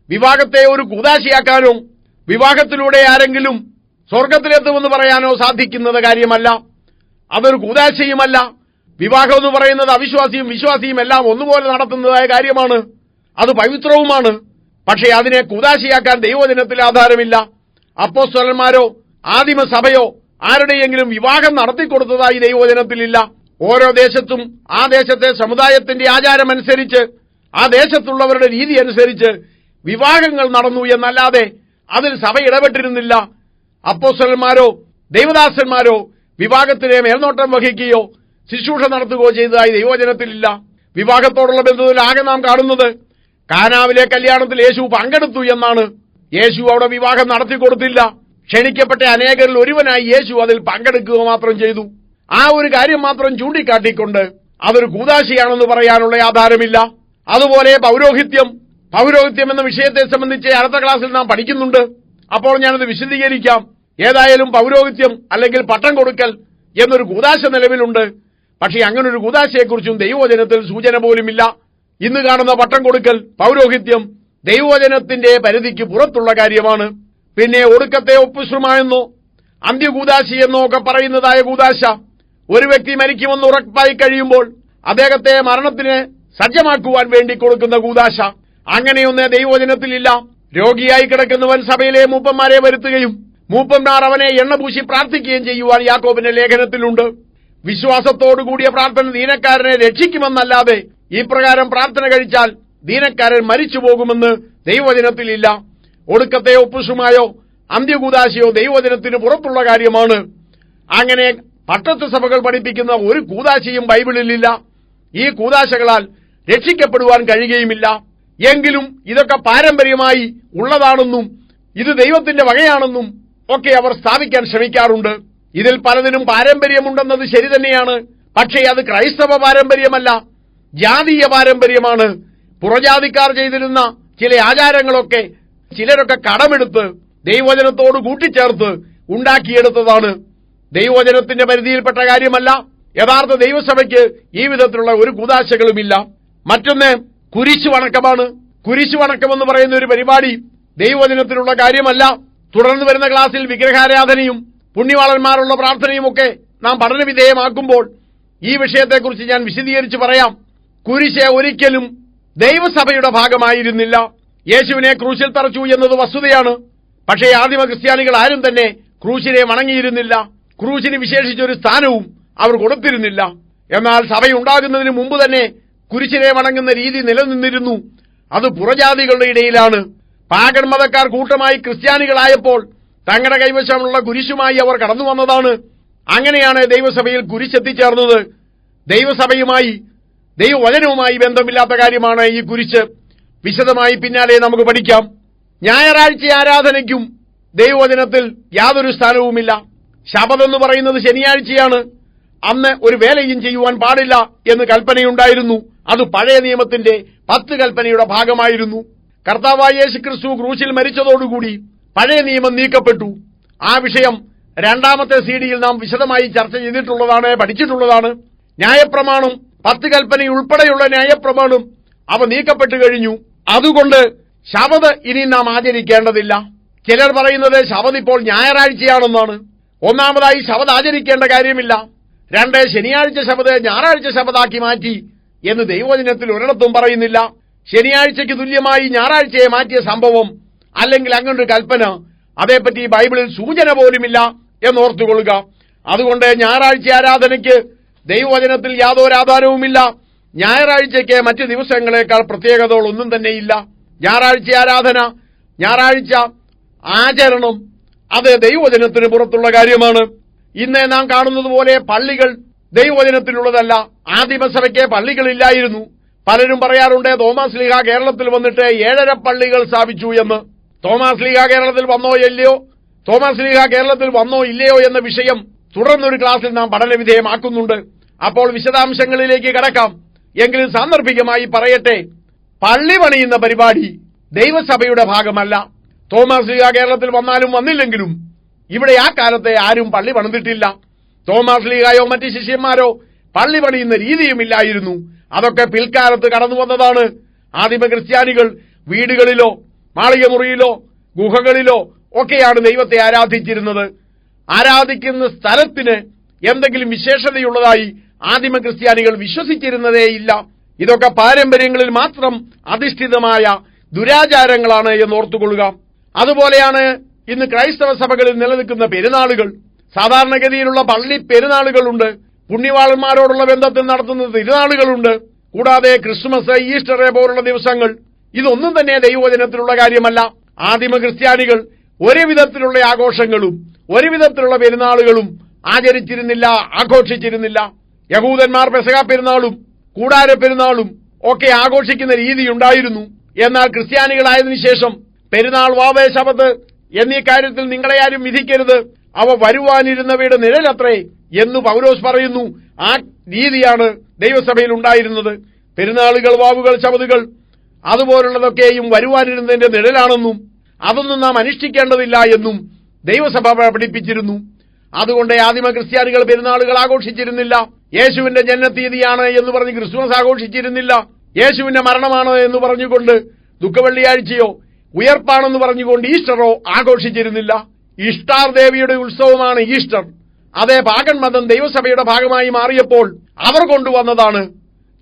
വിവാഹത്തെ ഒരു കൂദാശയാക്കാനോ വിവാഹത്തിലൂടെ ആരെങ്കിലും സ്വർഗത്തിലെത്തുമെന്ന് പറയാനോ സാധിക്കുന്നത് കാര്യമല്ല. അതൊരു കൂദാശയുമല്ല. വിവാഹം എന്ന് പറയുന്നത് അവിശ്വാസിയും വിശ്വാസിയും എല്ലാം ഒന്നുപോലെ നടത്തുന്നതായ കാര്യമാണ്. അത് പവിത്രവുമാണ്. പക്ഷേ അതിനെ കൂദാശയാക്കാൻ ദൈവവചനത്തിൽ ആധാരമില്ല. അപ്പോസ്തലന്മാരോ ആദിമ സഭയോ ആരുടെയെങ്കിലും വിവാഹം നടത്തിക്കൊടുത്തതായി ദൈവവചനത്തിലില്ല. ഓരോ ദേശത്തും ആ ദേശത്തെ സമുദായത്തിന്റെ ആചാരമനുസരിച്ച് ആ ദേശത്തുള്ളവരുടെ രീതി അനുസരിച്ച് വിവാഹങ്ങൾ നടന്നു എന്നല്ലാതെ അതിൽ സഭ ഇടപെട്ടിരുന്നില്ല. അപ്പോസ്തലന്മാരോ ദൈവദാസന്മാരോ വിവാഹത്തിനെ മേൽനോട്ടം വഹിക്കുകയോ ശുശ്രൂഷ നടത്തുകയോ ചെയ്തതായി ദൈവവചനത്തിലില്ല. വിവാഹത്തോടുള്ള ബന്ധത്തിൽ ആകെ നാം കാണുന്നത് കാനാവിലെ കല്യാണത്തിൽ യേശു പങ്കെടുത്തു എന്നാണ്. യേശു അവിടെ വിവാഹം നടത്തിക്കൊടുത്തില്ല. ക്ഷണിക്കപ്പെട്ട അനേകരിൽ ഒരുവനായി യേശു അതിൽ പങ്കെടുക്കുക മാത്രം ചെയ്തു. ആ ഒരു കാര്യം മാത്രം ചൂണ്ടിക്കാട്ടിക്കൊണ്ട് അതൊരു കൂദാശയാണെന്ന് പറയാനുള്ള ആധാരമില്ല. അതുപോലെ പൗരോഹിത്യം എന്ന വിഷയത്തെ സംബന്ധിച്ച് അടുത്ത ക്ലാസ്സിൽ നാം പഠിക്കുന്നുണ്ട്. അപ്പോൾ ഞാനത് വിശദീകരിക്കാം. ഏതായാലും പൗരോഹിത്യം അല്ലെങ്കിൽ പട്ടം കൊടുക്കൽ എന്നൊരു കൂദാശ നിലവിലുണ്ട്. പക്ഷേ അങ്ങനൊരു കൂദാശയെക്കുറിച്ചും ദൈവവചനത്തിൽ സൂചന പോലുമില്ല. ഇന്ന് കാണുന്ന പട്ടം കൊടുക്കൽ, പൗരോഹിത്യം ദൈവവചനത്തിന്റെ പരിധിക്ക് പുറത്തുള്ള കാര്യമാണ്. പിന്നെ ഒടുക്കത്തെ ഒപ്പുശ്രമായെന്നോ അന്ത്യകൂദാശയെന്നോ ഒക്കെ പറയുന്നതായ കൂദാശ, ഒരു വ്യക്തി മരിക്കുമെന്ന് ഉറപ്പായി കഴിയുമ്പോൾ അദ്ദേഹത്തെ മരണത്തിന് സജ്ജമാക്കുവാൻ വേണ്ടി കൊടുക്കുന്ന കൂദാശ, അങ്ങനെയൊന്നേ ദൈവവചനത്തിലില്ല. രോഗിയായി കിടക്കുന്നവൻ സഭയിലെ മൂപ്പന്മാരെ വരുത്തുകയും മൂപ്പന്മാർ അവനെ എണ്ണപൂശി പ്രാർത്ഥിക്കുകയും ചെയ്യുവാൻ യാക്കോബിന്റെ ലേഖനത്തിലുണ്ട്. വിശ്വാസത്തോടുകൂടിയ പ്രാർത്ഥന ദീനക്കാരനെ രക്ഷിക്കുമെന്നല്ലാതെ ഇപ്രകാരം പ്രാർത്ഥന കഴിച്ചാൽ ദീനക്കാരൻ മരിച്ചു പോകുമെന്ന് ദൈവവചനത്തിലില്ല. ഒടുക്കത്തെ ഒപ്പുഷുമായോ അന്ത്യകൂദാശയോ ദൈവവചനത്തിന് പുറത്തുള്ള കാര്യമാണ്. അങ്ങനെ പട്ടത്വ സഭകൾ പഠിപ്പിക്കുന്ന ഒരു കൂദാശയും ബൈബിളിലില്ല. ഈ കൂദാശകളാൽ രക്ഷിക്കപ്പെടുവാൻ കഴിയുകയുമില്ല. എങ്കിലും ഇതൊക്കെ പാരമ്പര്യമായി ഉള്ളതാണെന്നും ഇത് ദൈവത്തിന്റെ വകയാണെന്നും ഒക്കെ അവർ സ്ഥാപിക്കാൻ ശ്രമിക്കാറുണ്ട്. ഇതിൽ പലതിനും പാരമ്പര്യമുണ്ടെന്നത് ശരി തന്നെയാണ്. പക്ഷേ അത് ക്രൈസ്തവ പാരമ്പര്യമല്ല, ജാതീയ പാരമ്പര്യമാണ്. പുറജാതിക്കാർ ചെയ്തിരുന്ന ചില ആചാരങ്ങളൊക്കെ ചിലരൊക്കെ കടമെടുത്ത് ദൈവവചനത്തോട് കൂട്ടിച്ചേർത്ത് ഉണ്ടാക്കിയെടുത്തതാണ്. ദൈവവചനത്തിന്റെ പരിധിയിൽപ്പെട്ട കാര്യമല്ല. യഥാർത്ഥ ദൈവസഭയ്ക്ക് ഈ വിധത്തിലുള്ള ഒരു കൂദാശകളുമില്ല. മറ്റൊന്ന് കുരിശുവണക്കമാണ്. കുരിശുവണക്കമെന്ന് പറയുന്ന ഒരു പരിപാടി ദൈവവചനത്തിലുള്ള കാര്യമല്ല. തുടർന്ന് വരുന്ന ക്ലാസ്സിൽ വിഗ്രഹാരാധനയും പുണ്യവാളന്മാരുള്ള പ്രാർത്ഥനയുമൊക്കെ നാം പഠനവിധേയമാക്കുമ്പോൾ ഈ വിഷയത്തെക്കുറിച്ച് ഞാൻ വിശദീകരിച്ച് പറയാം. കുരിശ് ഒരിക്കലും ദൈവസഭയുടെ ഭാഗമായിരുന്നില്ല. യേശുവിനെ ക്രൂശിൽ തറച്ചു എന്നത് വസ്തുതയാണ്. പക്ഷേ ആദിമ ക്രിസ്ത്യാനികൾ ആരും തന്നെ ക്രൂശിനെ വണങ്ങിയിരുന്നില്ല. ക്രൂശിന് വിശേഷിച്ചൊരു സ്ഥാനവും അവർ കൊടുത്തിരുന്നില്ല. എന്നാൽ സഭയുണ്ടാകുന്നതിന് മുമ്പ് തന്നെ കുരിശിനെ വണങ്ങുന്ന രീതി നിലനിന്നിരുന്നു. അത് പുറജാതികളുടെ ഇടയിലാണ്. പാഗൺ മതക്കാർ കൂട്ടമായി ക്രിസ്ത്യാനികളായപ്പോൾ തങ്ങളുടെ കൈവശമുള്ള കുരിശുമായി അവർ കടന്നു വന്നതാണ്. അങ്ങനെയാണ് ദൈവസഭയിൽ കുരിശെത്തിച്ചേർന്നത്. ദൈവസഭയുമായി ദൈവവചനവുമായി ബന്ധമില്ലാത്ത കാര്യമാണ് ഈ കുരിശ്. വിശദമായി പിന്നാലെ നമുക്ക് പഠിക്കാം. ഞായറാഴ്ച ആരാധനയ്ക്കും ദൈവവചനത്തിൽ യാതൊരു സ്ഥാനവുമില്ല. ശബതെന്ന് പറയുന്നത് ശനിയാഴ്ചയാണ്. അന്ന് ഒരു വേലയും ചെയ്യുവാൻ പാടില്ല എന്ന് കൽപ്പനയുണ്ടായിരുന്നു. അത് പഴയ നിയമത്തിന്റെ 10 കൽപ്പനയുടെ ഭാഗമായിരുന്നു. കർത്താവായ യേശുക്രിസ്തു ക്രൂശിൽ മരിച്ചതോടുകൂടി പഴയ നിയമം നീക്കപ്പെട്ടു. ആ വിഷയം 2ാമത്തെ CD-യിൽ നാം വിശദമായി ചർച്ച ചെയ്തിട്ടുള്ളതാണ്, പഠിച്ചിട്ടുള്ളതാണ്. ന്യായപ്രമാണം 10 കൽപ്പനയുൾപ്പെടെയുള്ള ന്യായപ്രമാണം അവ നീക്കപ്പെട്ടു കഴിഞ്ഞു. അതുകൊണ്ട് ശബത് ഇനി നാം ആചരിക്കേണ്ടതില്ല. ചിലർ പറയുന്നത് ശബത് ഇപ്പോൾ ഞായറാഴ്ചയാണെന്നാണ്. ഒന്നാമതായി ശബത് ആചരിക്കേണ്ട കാര്യമില്ല. 2, ശനിയാഴ്ച ശബത് ഞായറാഴ്ച ശബതാക്കി മാറ്റി എന്ന് ദൈവവചനത്തിൽ ഒരിടത്തും പറയുന്നില്ല. ശനിയാഴ്ചയ്ക്ക് തുല്യമായി ഞായറാഴ്ചയെ മാറ്റിയ സംഭവം അല്ലെങ്കിൽ അങ്ങനൊരു കൽപ്പന അതേപ്പറ്റി ബൈബിളിൽ സൂചന പോലുമില്ല എന്നോർത്തുകൊള്ളുക. അതുകൊണ്ട് ഞായറാഴ്ച ആരാധനയ്ക്ക് ദൈവവചനത്തിൽ യാതൊരു ആധാരവുമില്ല. ഞായറാഴ്ചയ്ക്ക് മറ്റ് ദിവസങ്ങളെക്കാൾ പ്രത്യേകതകളൊന്നും തന്നെയില്ല. ഞായറാഴ്ച ആരാധന, ഞായറാഴ്ച ആചരണം അത് ദൈവവചനത്തിന് പുറത്തുള്ള കാര്യമാണ്. ഇന്ന് നാം കാണുന്നത് പോലെ പള്ളികൾ ദൈവവചനത്തിലുള്ളതല്ല. ആദിമസഭയ്ക്ക് പള്ളികളില്ലായിരുന്നു. പലരും പറയാറുണ്ട് തോമാസ് ലീഗ കേരളത്തിൽ വന്നിട്ട് 7.5 പള്ളികൾ സ്ഥാപിച്ചു എന്ന്. തോമാസ് ലീഗ കേരളത്തിൽ വന്നോ ഇല്ലയോ എന്ന വിഷയം തുടർന്നൊരു ക്ലാസ്സിൽ നാം പഠനവിധേയമാക്കുന്നുണ്ട്. അപ്പോൾ വിശദാംശങ്ങളിലേക്ക് കടക്കാം. എങ്കിലും സാന്ദർഭികമായി പറയട്ടെ, പള്ളി പണിയുന്ന പരിപാടി ദൈവസഭയുടെ ഭാഗമല്ല. തോമാസ് ലീഗ കേരളത്തിൽ വന്നാലും വന്നില്ലെങ്കിലും ഇവിടെ ആ കാലത്തെ ആരും പള്ളി പണിതിട്ടില്ല. തോമാസ് ലീഗയോ മറ്റ് ശിഷ്യന്മാരോ പള്ളി പണിയുന്ന രീതിയുമില്ലായിരുന്നു. അതൊക്കെ പിൽക്കാലത്ത് കടന്നു വന്നതാണ്. ആദിമ ക്രിസ്ത്യാനികൾ വീടുകളിലോ മാളികമുറിയിലോ ഗുഹകളിലോ ഒക്കെയാണ് ദൈവത്തെ ആരാധിച്ചിരുന്നത്. ആരാധിക്കുന്ന സ്ഥലത്തിന് എന്തെങ്കിലും വിശേഷതയുള്ളതായി ആദിമ ക്രിസ്ത്യാനികൾ വിശ്വസിച്ചിരുന്നതേയില്ല. ഇതൊക്കെ പാരമ്പര്യങ്ങളിൽ മാത്രം അധിഷ്ഠിതമായ ദുരാചാരങ്ങളാണ് എന്നോർത്തുകൊള്ളുക. അതുപോലെയാണ് ഇന്ന് ക്രൈസ്തവ സഭകളിൽ നിലനിൽക്കുന്ന പെരുന്നാളുകൾ. സാധാരണഗതിയിലുള്ള പള്ളി പെരുന്നാളുകളുണ്ട്. പുണ്യവാളന്മാരോടുള്ള ബന്ധത്തിൽ നടത്തുന്ന തിരുനാളുകളുണ്ട്. കൂടാതെ ക്രിസ്മസ്, ഈസ്റ്റർ പോലുള്ള ദിവസങ്ങൾ ഇതൊന്നും തന്നെ ദൈവവചനത്തിലുള്ള കാര്യമല്ല. ആദിമ ക്രിസ്ത്യാനികൾ ഒരു വിധത്തിലുള്ള ആഘോഷങ്ങളും ഒരു വിധത്തിലുള്ള പെരുന്നാളുകളും ആചരിച്ചിരുന്നില്ല, ആഘോഷിച്ചിരുന്നില്ല. യഹൂദന്മാർ പെസഹ പെരുന്നാളും കൂടാര പെരുന്നാളും ഒക്കെ ആഘോഷിക്കുന്ന രീതിയുണ്ടായിരുന്നു. എന്നാൽ ക്രിസ്ത്യാനികളായതിനു ശേഷം പെരുന്നാൾ, വാവേ, ശബത്ത് എന്നീ കാര്യത്തിൽ നിങ്ങളെ ആരും വിധിക്കരുത്, അവ വരുവാനിരുന്നവയുടെ നിഴലത്രേ എന്ന് പൗലോസ് പറയുന്നു. ആ രീതിയാണ് ദൈവസഭയിൽ ഉണ്ടായിരുന്നത്. പെരുന്നാളുകൾ, വാവുകൾ, ശബത്തുകൾ അതുപോലുള്ളതൊക്കെയും വരുവാനിരുന്നതിന്റെ നിഴലാണെന്നും അതൊന്നും നാം അനുഷ്ഠിക്കേണ്ടതില്ല എന്നും ദൈവസഭ പഠിപ്പിച്ചിരുന്നു. അതുകൊണ്ട് ആദിമ ക്രിസ്ത്യാനികൾ പെരുന്നാളുകൾ ആഘോഷിച്ചിരുന്നില്ല. യേശുവിന്റെ ജന്മതീയതിയാണ് എന്ന് പറഞ്ഞ് ക്രിസ്മസ് ആഘോഷിച്ചിരുന്നില്ല. യേശുവിന്റെ മരണമാണ് എന്ന് പറഞ്ഞുകൊണ്ട് ദുഃഖവെള്ളിയാഴ്ചയോ ഉയർപ്പാണെന്ന് പറഞ്ഞുകൊണ്ട് ഈസ്റ്ററോ ആഘോഷിച്ചിരുന്നില്ല. ഈസ്റ്റാർ ദേവിയുടെ ഉത്സവമാണ് ഈസ്റ്റർ. അതേ പാഗൻ മതം ദൈവസഭയുടെ ഭാഗമായി മാറിയപ്പോൾ അവർ കൊണ്ടുവന്നതാണ്.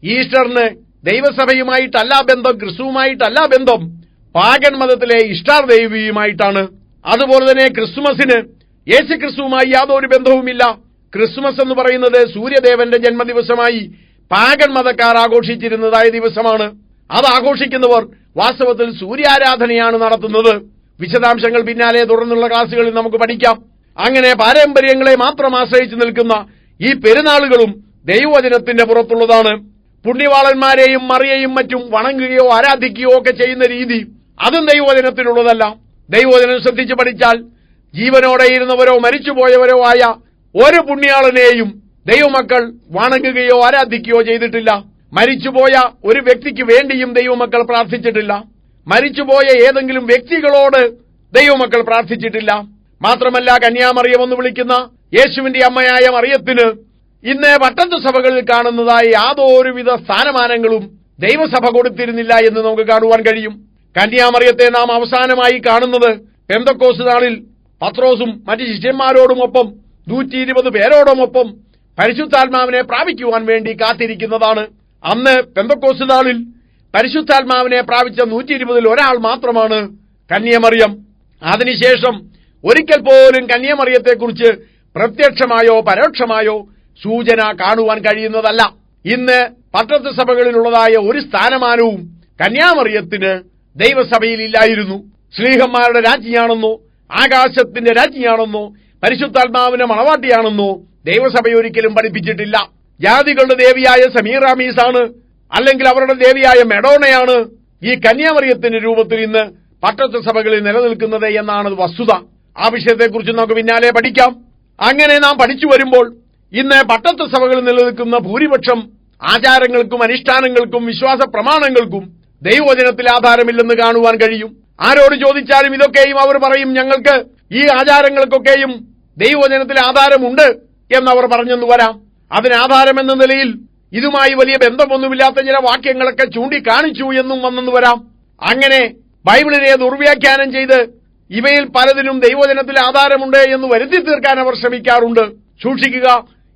ഈസ്റ്ററിന് ദൈവസഭയുമായിട്ടല്ല ബന്ധം, ക്രിസ്തുവുമായിട്ടല്ല ബന്ധം, പാഗൻ മതത്തിലെ ഈസ്റ്റാർ ദേവിയുമായിട്ടാണ്. അതുപോലെ തന്നെ ക്രിസ്തുമസിന് യേശു ക്രിസ്തുവുമായി യാതൊരു ബന്ധവുമില്ല. ക്രിസ്മസ് എന്ന് പറയുന്നത് സൂര്യദേവന്റെ ജന്മദിവസമായി പാഗൻ മതക്കാർ ആഘോഷിച്ചിരുന്നതായ ദിവസമാണ്. അത് ആഘോഷിക്കുന്നവർ വാസ്തവത്തിൽ സൂര്യാരാധനയാണ് നടത്തുന്നത്. വിശദാംശങ്ങൾ പിന്നാലെ തുടർന്നുള്ള ക്ലാസുകളിൽ നമുക്ക് പഠിക്കാം. അങ്ങനെ പാരമ്പര്യങ്ങളെ മാത്രം ആശ്രയിച്ചു നിൽക്കുന്ന ഈ പെരുന്നാളുകളും ദൈവവചനത്തിന്റെ പുറത്തുള്ളതാണ്. പുണ്യവാളന്മാരെയും മറിയയും മറ്റും വണങ്ങുകയോ ആരാധിക്കുകയോ ഒക്കെ ചെയ്യുന്ന രീതി അതും ദൈവവചനത്തിലുള്ളതല്ല. ദൈവവചനം ശ്രദ്ധിച്ചു പഠിച്ചാൽ ജീവനോടെ ഇരുന്നവരോ മരിച്ചുപോയവരോ ആയ ഒരു പുണ്യാളനെയും ദൈവമക്കൾ വണങ്ങുകയോ ആരാധിക്കുകയോ ചെയ്തിട്ടില്ല. മരിച്ചുപോയ ഒരു വ്യക്തിക്ക് വേണ്ടിയും ദൈവമക്കൾ പ്രാർത്ഥിച്ചിട്ടില്ല. മരിച്ചുപോയ ഏതെങ്കിലും വ്യക്തികളോട് ദൈവമക്കൾ പ്രാർത്ഥിച്ചിട്ടില്ല. മാത്രമല്ല, കന്യാമറിയം എന്ന് വിളിക്കുന്ന യേശുവിന്റെ അമ്മയായ മറിയത്തിന് ഇന്ന് പട്ടത്ത് സഭകളിൽ കാണുന്നതായ യാതൊരുവിധ സ്ഥാനമാനങ്ങളും ദൈവസഭ കൊടുത്തിരുന്നില്ല എന്ന് നമുക്ക് കാണുവാൻ കഴിയും. കന്യാമറിയത്തെ നാം അവസാനമായി കാണുന്നത് പെന്തക്കോസ്ത് നാളിൽ പത്രോസും മറ്റ് ശിഷ്യന്മാരോടുമൊപ്പം 120 പേരോടുമൊപ്പം പരിശുദ്ധാത്മാവിനെ പ്രാപിക്കുവാൻ വേണ്ടി കാത്തിരിക്കുന്നതാണ്. അന്ന് പെന്തക്കോസ്ത് നാളിൽ പരിശുദ്ധാത്മാവിനെ പ്രാപിച്ച 120-ൽ ഒരാൾ മാത്രമാണ് കന്യാമറിയം. അതിനുശേഷം ഒരിക്കൽ പോലും കന്യാമറിയത്തെക്കുറിച്ച് പ്രത്യക്ഷമായോ പരോക്ഷമായോ സൂചന കാണുവാൻ കഴിയുന്നതല്ല. ഇന്ന് പട്ടത്ത് സഭകളിലുള്ളതായ ഒരു സ്ഥാനമാനവും കന്യാമറിയത്തിന് ദൈവസഭയിൽ ഇല്ലായിരുന്നു. ശ്ലീഹന്മാരുടെ രാജ്ഞിയാണെന്നോ ആകാശത്തിന്റെ രാജ്ഞിയാണെന്നോ പരിശുദ്ധാത്മാവിന്റെ മണവാട്ടിയാണെന്നോ ദൈവസഭ ഒരിക്കലും പഠിപ്പിച്ചിട്ടില്ല. ജാതികളുടെ ദേവിയായ സമീറാമീസാണ്, അല്ലെങ്കിൽ അവരുടെ ദേവിയായ മെഡോണയാണ് ഈ കന്യാമറിയത്തിന്റെ രൂപത്തിൽ ഇന്ന് പട്ടത്ത് സഭകളിൽ നിലനിൽക്കുന്നത് എന്നാണ് വസ്തുത. ആ വിഷയത്തെക്കുറിച്ച് നമുക്ക് പിന്നാലെ പഠിക്കാം. അങ്ങനെ നാം പഠിച്ചു വരുമ്പോൾ ഇന്ന് പട്ടത്ത് സഭകളിൽ നിലനിൽക്കുന്ന ഭൂരിപക്ഷം ആചാരങ്ങൾക്കും അനുഷ്ഠാനങ്ങൾക്കും വിശ്വാസ പ്രമാണങ്ങൾക്കും ദൈവവചനത്തിൽ ആധാരമില്ലെന്ന് കാണുവാൻ കഴിയും. ആരോട് ചോദിച്ചാലും ഇതൊക്കെയും അവർ പറയും, ഞങ്ങൾക്ക് ഈ ആചാരങ്ങൾക്കൊക്കെയും ദൈവവചനത്തിൽ ആധാരമുണ്ട് എന്നവർ പറഞ്ഞെന്ന് വരാം. അതിന് ആധാരമെന്ന നിലയിൽ ഇതുമായി വലിയ ബന്ധമൊന്നുമില്ലാത്ത ചില വാക്യങ്ങളൊക്കെ ചൂണ്ടിക്കാണിച്ചു എന്നും വന്നെന്ന് വരാം. അങ്ങനെ ബൈബിളിനെ ദുർവ്യാഖ്യാനം ചെയ്ത് ഇവയിൽ പലതിനും ദൈവവചനത്തിൽ ആധാരമുണ്ട് എന്ന് വരുത്തി തീർക്കാൻ അവർ ശ്രമിക്കാറുണ്ട്. സൂക്ഷിക്കുക,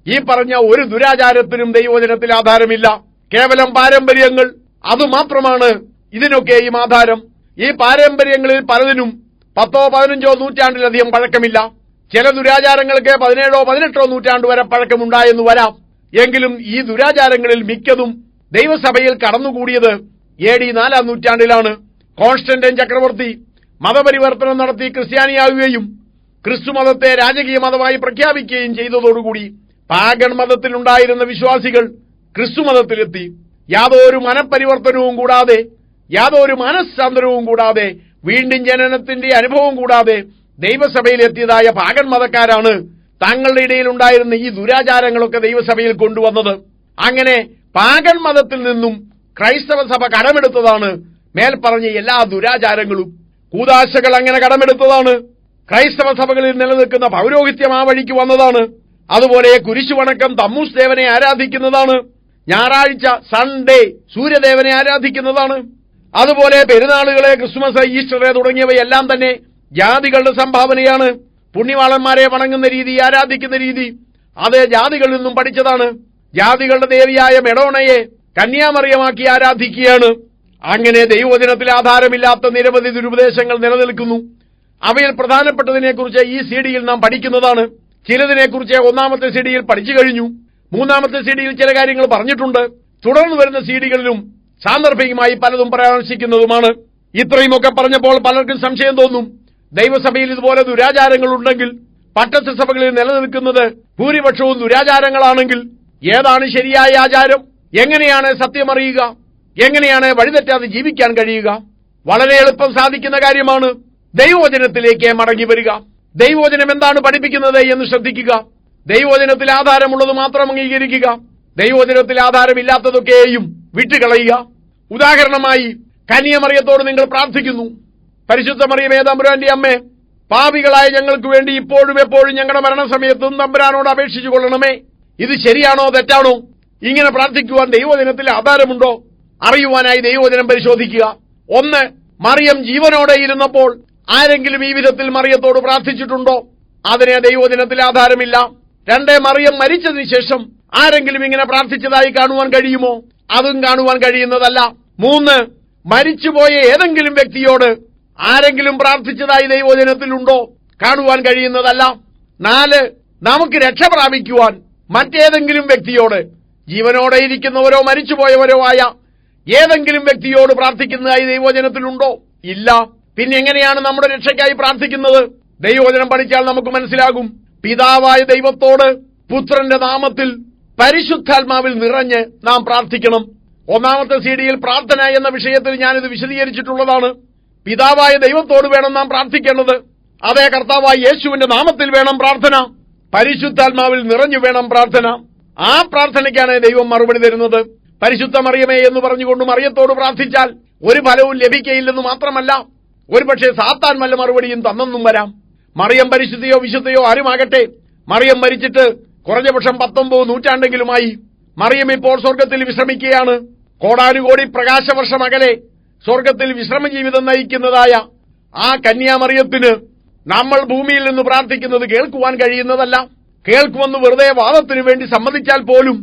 ഈ പറഞ്ഞ ഒരു ദുരാചാരത്തിനും ദൈവവചനത്തിൽ ആധാരമില്ല. കേവലം പാരമ്പര്യങ്ങൾ അതുമാത്രമാണ് ഇതിനൊക്കെയും ആധാരം. ഈ പാരമ്പര്യങ്ങളിൽ പലതിനും 10-15 നൂറ്റാണ്ടിലധികം പഴക്കമില്ല. ചില ദുരാചാരങ്ങൾക്ക് 17-18 നൂറ്റാണ്ട് വരെ പഴക്കമുണ്ടായെന്ന് വരാം. എങ്കിലും ഈ ദുരാചാരങ്ങളിൽ മിക്കതും ദൈവസഭയിൽ കടന്നുകൂടിയത് AD 4-ാം നൂറ്റാണ്ടിലാണ്. കോൺസ്റ്റന്റൈൻ ചക്രവർത്തി മതപരിവർത്തനം നടത്തി ക്രിസ്ത്യാനിയാകുകയും ക്രിസ്തുമതത്തെ രാജകീയ മതമായി പ്രഖ്യാപിക്കുകയും ചെയ്തതോടുകൂടി പാഗൺ മതത്തിലുണ്ടായിരുന്ന വിശ്വാസികൾ ക്രിസ്തുമതത്തിലെത്തി. യാതൊരു മനപരിവർത്തനവും കൂടാതെ, യാതൊരു മനസ്സാന്തരവും കൂടാതെ, വീണ്ടും ജനനത്തിന്റെ അനുഭവം കൂടാതെ ദൈവസഭയിലെത്തിയതായ പാഗൺ മതക്കാരാണ് തങ്ങളുടെ ഇടയിലുണ്ടായിരുന്ന ഈ ദുരാചാരങ്ങളൊക്കെ ദൈവസഭയിൽ കൊണ്ടുവന്നത്. അങ്ങനെ പാഗൺ മതത്തിൽ നിന്നും ക്രൈസ്തവ സഭ കടമെടുത്തതാണ് മേൽപ്പറഞ്ഞ എല്ലാ ദുരാചാരങ്ങളും. കൂദാശകൾ അങ്ങനെ കടമെടുത്തതാണ്. ക്രൈസ്തവ സഭകളിൽ നിലനിൽക്കുന്ന പൗരോഹിത്യം ആ വഴിക്ക് വന്നതാണ്. അതുപോലെ കുരിശുവണക്കം തമ്മൂസ് ദേവനെ ആരാധിക്കുന്നതാണ്. ഞായറാഴ്ച സൺഡേ സൂര്യദേവനെ ആരാധിക്കുന്നതാണ്. അതുപോലെ പെരുന്നാളുകളെ, ക്രിസ്മസ്, ഈസ്റ്റർ തുടങ്ങിയവയെല്ലാം തന്നെ ജാതികളുടെ സംഭാവനയാണ്. പുണ്യവാളന്മാരെ വണങ്ങുന്ന രീതി, ആരാധിക്കുന്ന രീതി അത് ജാതികളിൽ നിന്നും പഠിച്ചതാണ്. ജാതികളുടെ ദേവിയായ മെഡോണയെ കന്യാമറിയമാക്കി ആരാധിക്കുകയാണ്. അങ്ങനെ ദൈവവചനത്തിൽ ആധാരമില്ലാത്ത നിരവധി ദുരുപദേശങ്ങൾ നിലനിൽക്കുന്നു. അവയിൽ പ്രധാനപ്പെട്ടതിനെക്കുറിച്ച് ഈ സിഡിയിൽ നാം പഠിക്കുന്നതാണ്. ചിലതിനെക്കുറിച്ച് 1-ാമത്തെ സിഡിയിൽ പഠിച്ചു കഴിഞ്ഞു. 3-ാമത്തെ സിഡിയിൽ ചില കാര്യങ്ങൾ പറഞ്ഞിട്ടുണ്ട്. തുടർന്ന് വരുന്ന സിഡികളിലും സാന്ദർഭികമായി പലതും പരാമർശിക്കുന്നതുമാണ്. ഇത്രയുമൊക്കെ പറഞ്ഞപ്പോൾ പലർക്കും സംശയം തോന്നും, ദൈവസഭയിൽ ഇതുപോലെ ദുരാചാരങ്ങളുണ്ടെങ്കിൽ, പട്ടത്ത് സഭകളിൽ നിലനിൽക്കുന്നത് ഭൂരിപക്ഷവും ദുരാചാരങ്ങളാണെങ്കിൽ ഏതാണ് ശരിയായ ആചാരം? എങ്ങനെയാണ് സത്യമറിയുക? എങ്ങനെയാണ് വഴിതെറ്റാതെ ജീവിക്കാൻ കഴിയുക? വളരെ എളുപ്പം സാധിക്കുന്ന കാര്യമാണ്. ദൈവവചനത്തിലേക്ക് മടങ്ങി വരിക. ദൈവവചനം എന്താണ് പഠിപ്പിക്കുന്നത് എന്ന് ശ്രദ്ധിക്കുക. ദൈവവചനത്തിൽ ആധാരമുള്ളത് മാത്രം അംഗീകരിക്കുക. ദൈവവചനത്തിൽ ആധാരമില്ലാത്തതൊക്കെയും വിട്ടുകളയുക. ഉദാഹരണമായി, കന്യാമറിയത്തോട് നിങ്ങൾ പ്രാർത്ഥിക്കുന്നു, പരിശുദ്ധ മറിയമേ തമ്പുരാന്റെ അമ്മേ, പാപികളായ ഞങ്ങൾക്ക് വേണ്ടി ഇപ്പോഴും എപ്പോഴും ഞങ്ങളുടെ മരണസമയത്തും തമ്പുരാനോട് അപേക്ഷിച്ചു കൊള്ളണമേ. ഇത് ശരിയാണോ തെറ്റാണോ? ഇങ്ങനെ പ്രാർത്ഥിക്കുവാൻ ദൈവവചനത്തിൽ ആധാരമുണ്ടോ? അറിയുവാനായി ദൈവവചനം പരിശോധിക്കുക. 1. മറിയം ജീവനോടെ ഇരുന്നപ്പോൾ ആരെങ്കിലും ഈ വിധത്തിൽ മറിയത്തോട് പ്രാർത്ഥിച്ചിട്ടുണ്ടോ? അതിനെ ദൈവവചനത്തിൽ ആധാരമില്ല. 2. മറിയം മരിച്ചതിന് ശേഷം ആരെങ്കിലും ഇങ്ങനെ പ്രാർത്ഥിച്ചതായി കാണുവാൻ കഴിയുമോ? അതും കാണുവാൻ കഴിയുന്നതല്ല. 3. മരിച്ചുപോയ ഏതെങ്കിലും വ്യക്തിയോട് ആരെങ്കിലും പ്രാർത്ഥിച്ചതായി ദൈവവചനത്തിലുണ്ടോ? കാണുവാൻ കഴിയുന്നതല്ല. 4. നമുക്ക് രക്ഷ പ്രാപിക്കുവാൻ മറ്റേതെങ്കിലും വ്യക്തിയോട്, ജീവനോടെ ഇരിക്കുന്നവരോ മരിച്ചുപോയവരോ ആയ ഏതെങ്കിലും വ്യക്തിയോട് പ്രാർത്ഥിക്കുന്നതായി ദൈവവചനത്തിലുണ്ടോ? ഇല്ല. പിന്നെ എങ്ങനെയാണ് നമ്മുടെ രക്ഷയ്ക്കായി പ്രാർത്ഥിക്കുന്നത്? ദൈവവചനം പഠിച്ചാൽ നമുക്ക് മനസ്സിലാകും. പിതാവായ ദൈവത്തോട് പുത്രന്റെ നാമത്തിൽ പരിശുദ്ധാത്മാവിൽ നിറഞ്ഞ് നാം പ്രാർത്ഥിക്കണം. 1-ാമത്തെ CD-യിൽ പ്രാർത്ഥന എന്ന വിഷയത്തിൽ ഞാനിത് വിശദീകരിച്ചിട്ടുള്ളതാണ്. പിതാവായ ദൈവത്തോട് വേണം നാം പ്രാർത്ഥിക്കേണ്ടത്. അതേ കർത്താവായ യേശുവിന്റെ നാമത്തിൽ വേണം പ്രാർത്ഥന. പരിശുദ്ധാത്മാവിൽ നിറഞ്ഞു വേണം പ്രാർത്ഥന. ആ പ്രാർത്ഥനയ്ക്കാണ് ദൈവം മറുപടി തരുന്നത്. പരിശുദ്ധ മറിയമേ എന്ന് പറഞ്ഞുകൊണ്ട് മറിയത്തോട് പ്രാർത്ഥിച്ചാൽ ഒരു ഫലവും ലഭിക്കയില്ലെന്ന് മാത്രമല്ല, ഒരുപക്ഷെ സാത്താൻ വല്ല മറുപടിയും തന്നെന്നും വരാം. മറിയം പരിശുദ്ധയോ വിശുദ്ധയോ ആരുമാകട്ടെ, മറിയം മരിച്ചിട്ട് കുറഞ്ഞപക്ഷം 19 നൂറ്റാണ്ടെങ്കിലുമായി. മറിയം ഇപ്പോൾ സ്വർഗത്തിൽ വിശ്രമിക്കുകയാണ്. കോടാനുകോടി പ്രകാശവർഷം അകലെ സ്വർഗത്തിൽ വിശ്രമജീവിതം നയിക്കുന്നതായ ആ കന്യാമറിയത്തിന് നമ്മൾ ഭൂമിയിൽ നിന്ന് പ്രാർത്ഥിക്കുന്നത് കേൾക്കുവാൻ കഴിയുന്നതല്ല. കേൾക്കുമെന്ന് വെറുതെ വാദത്തിനു വേണ്ടി സമ്മതിച്ചാൽ പോലും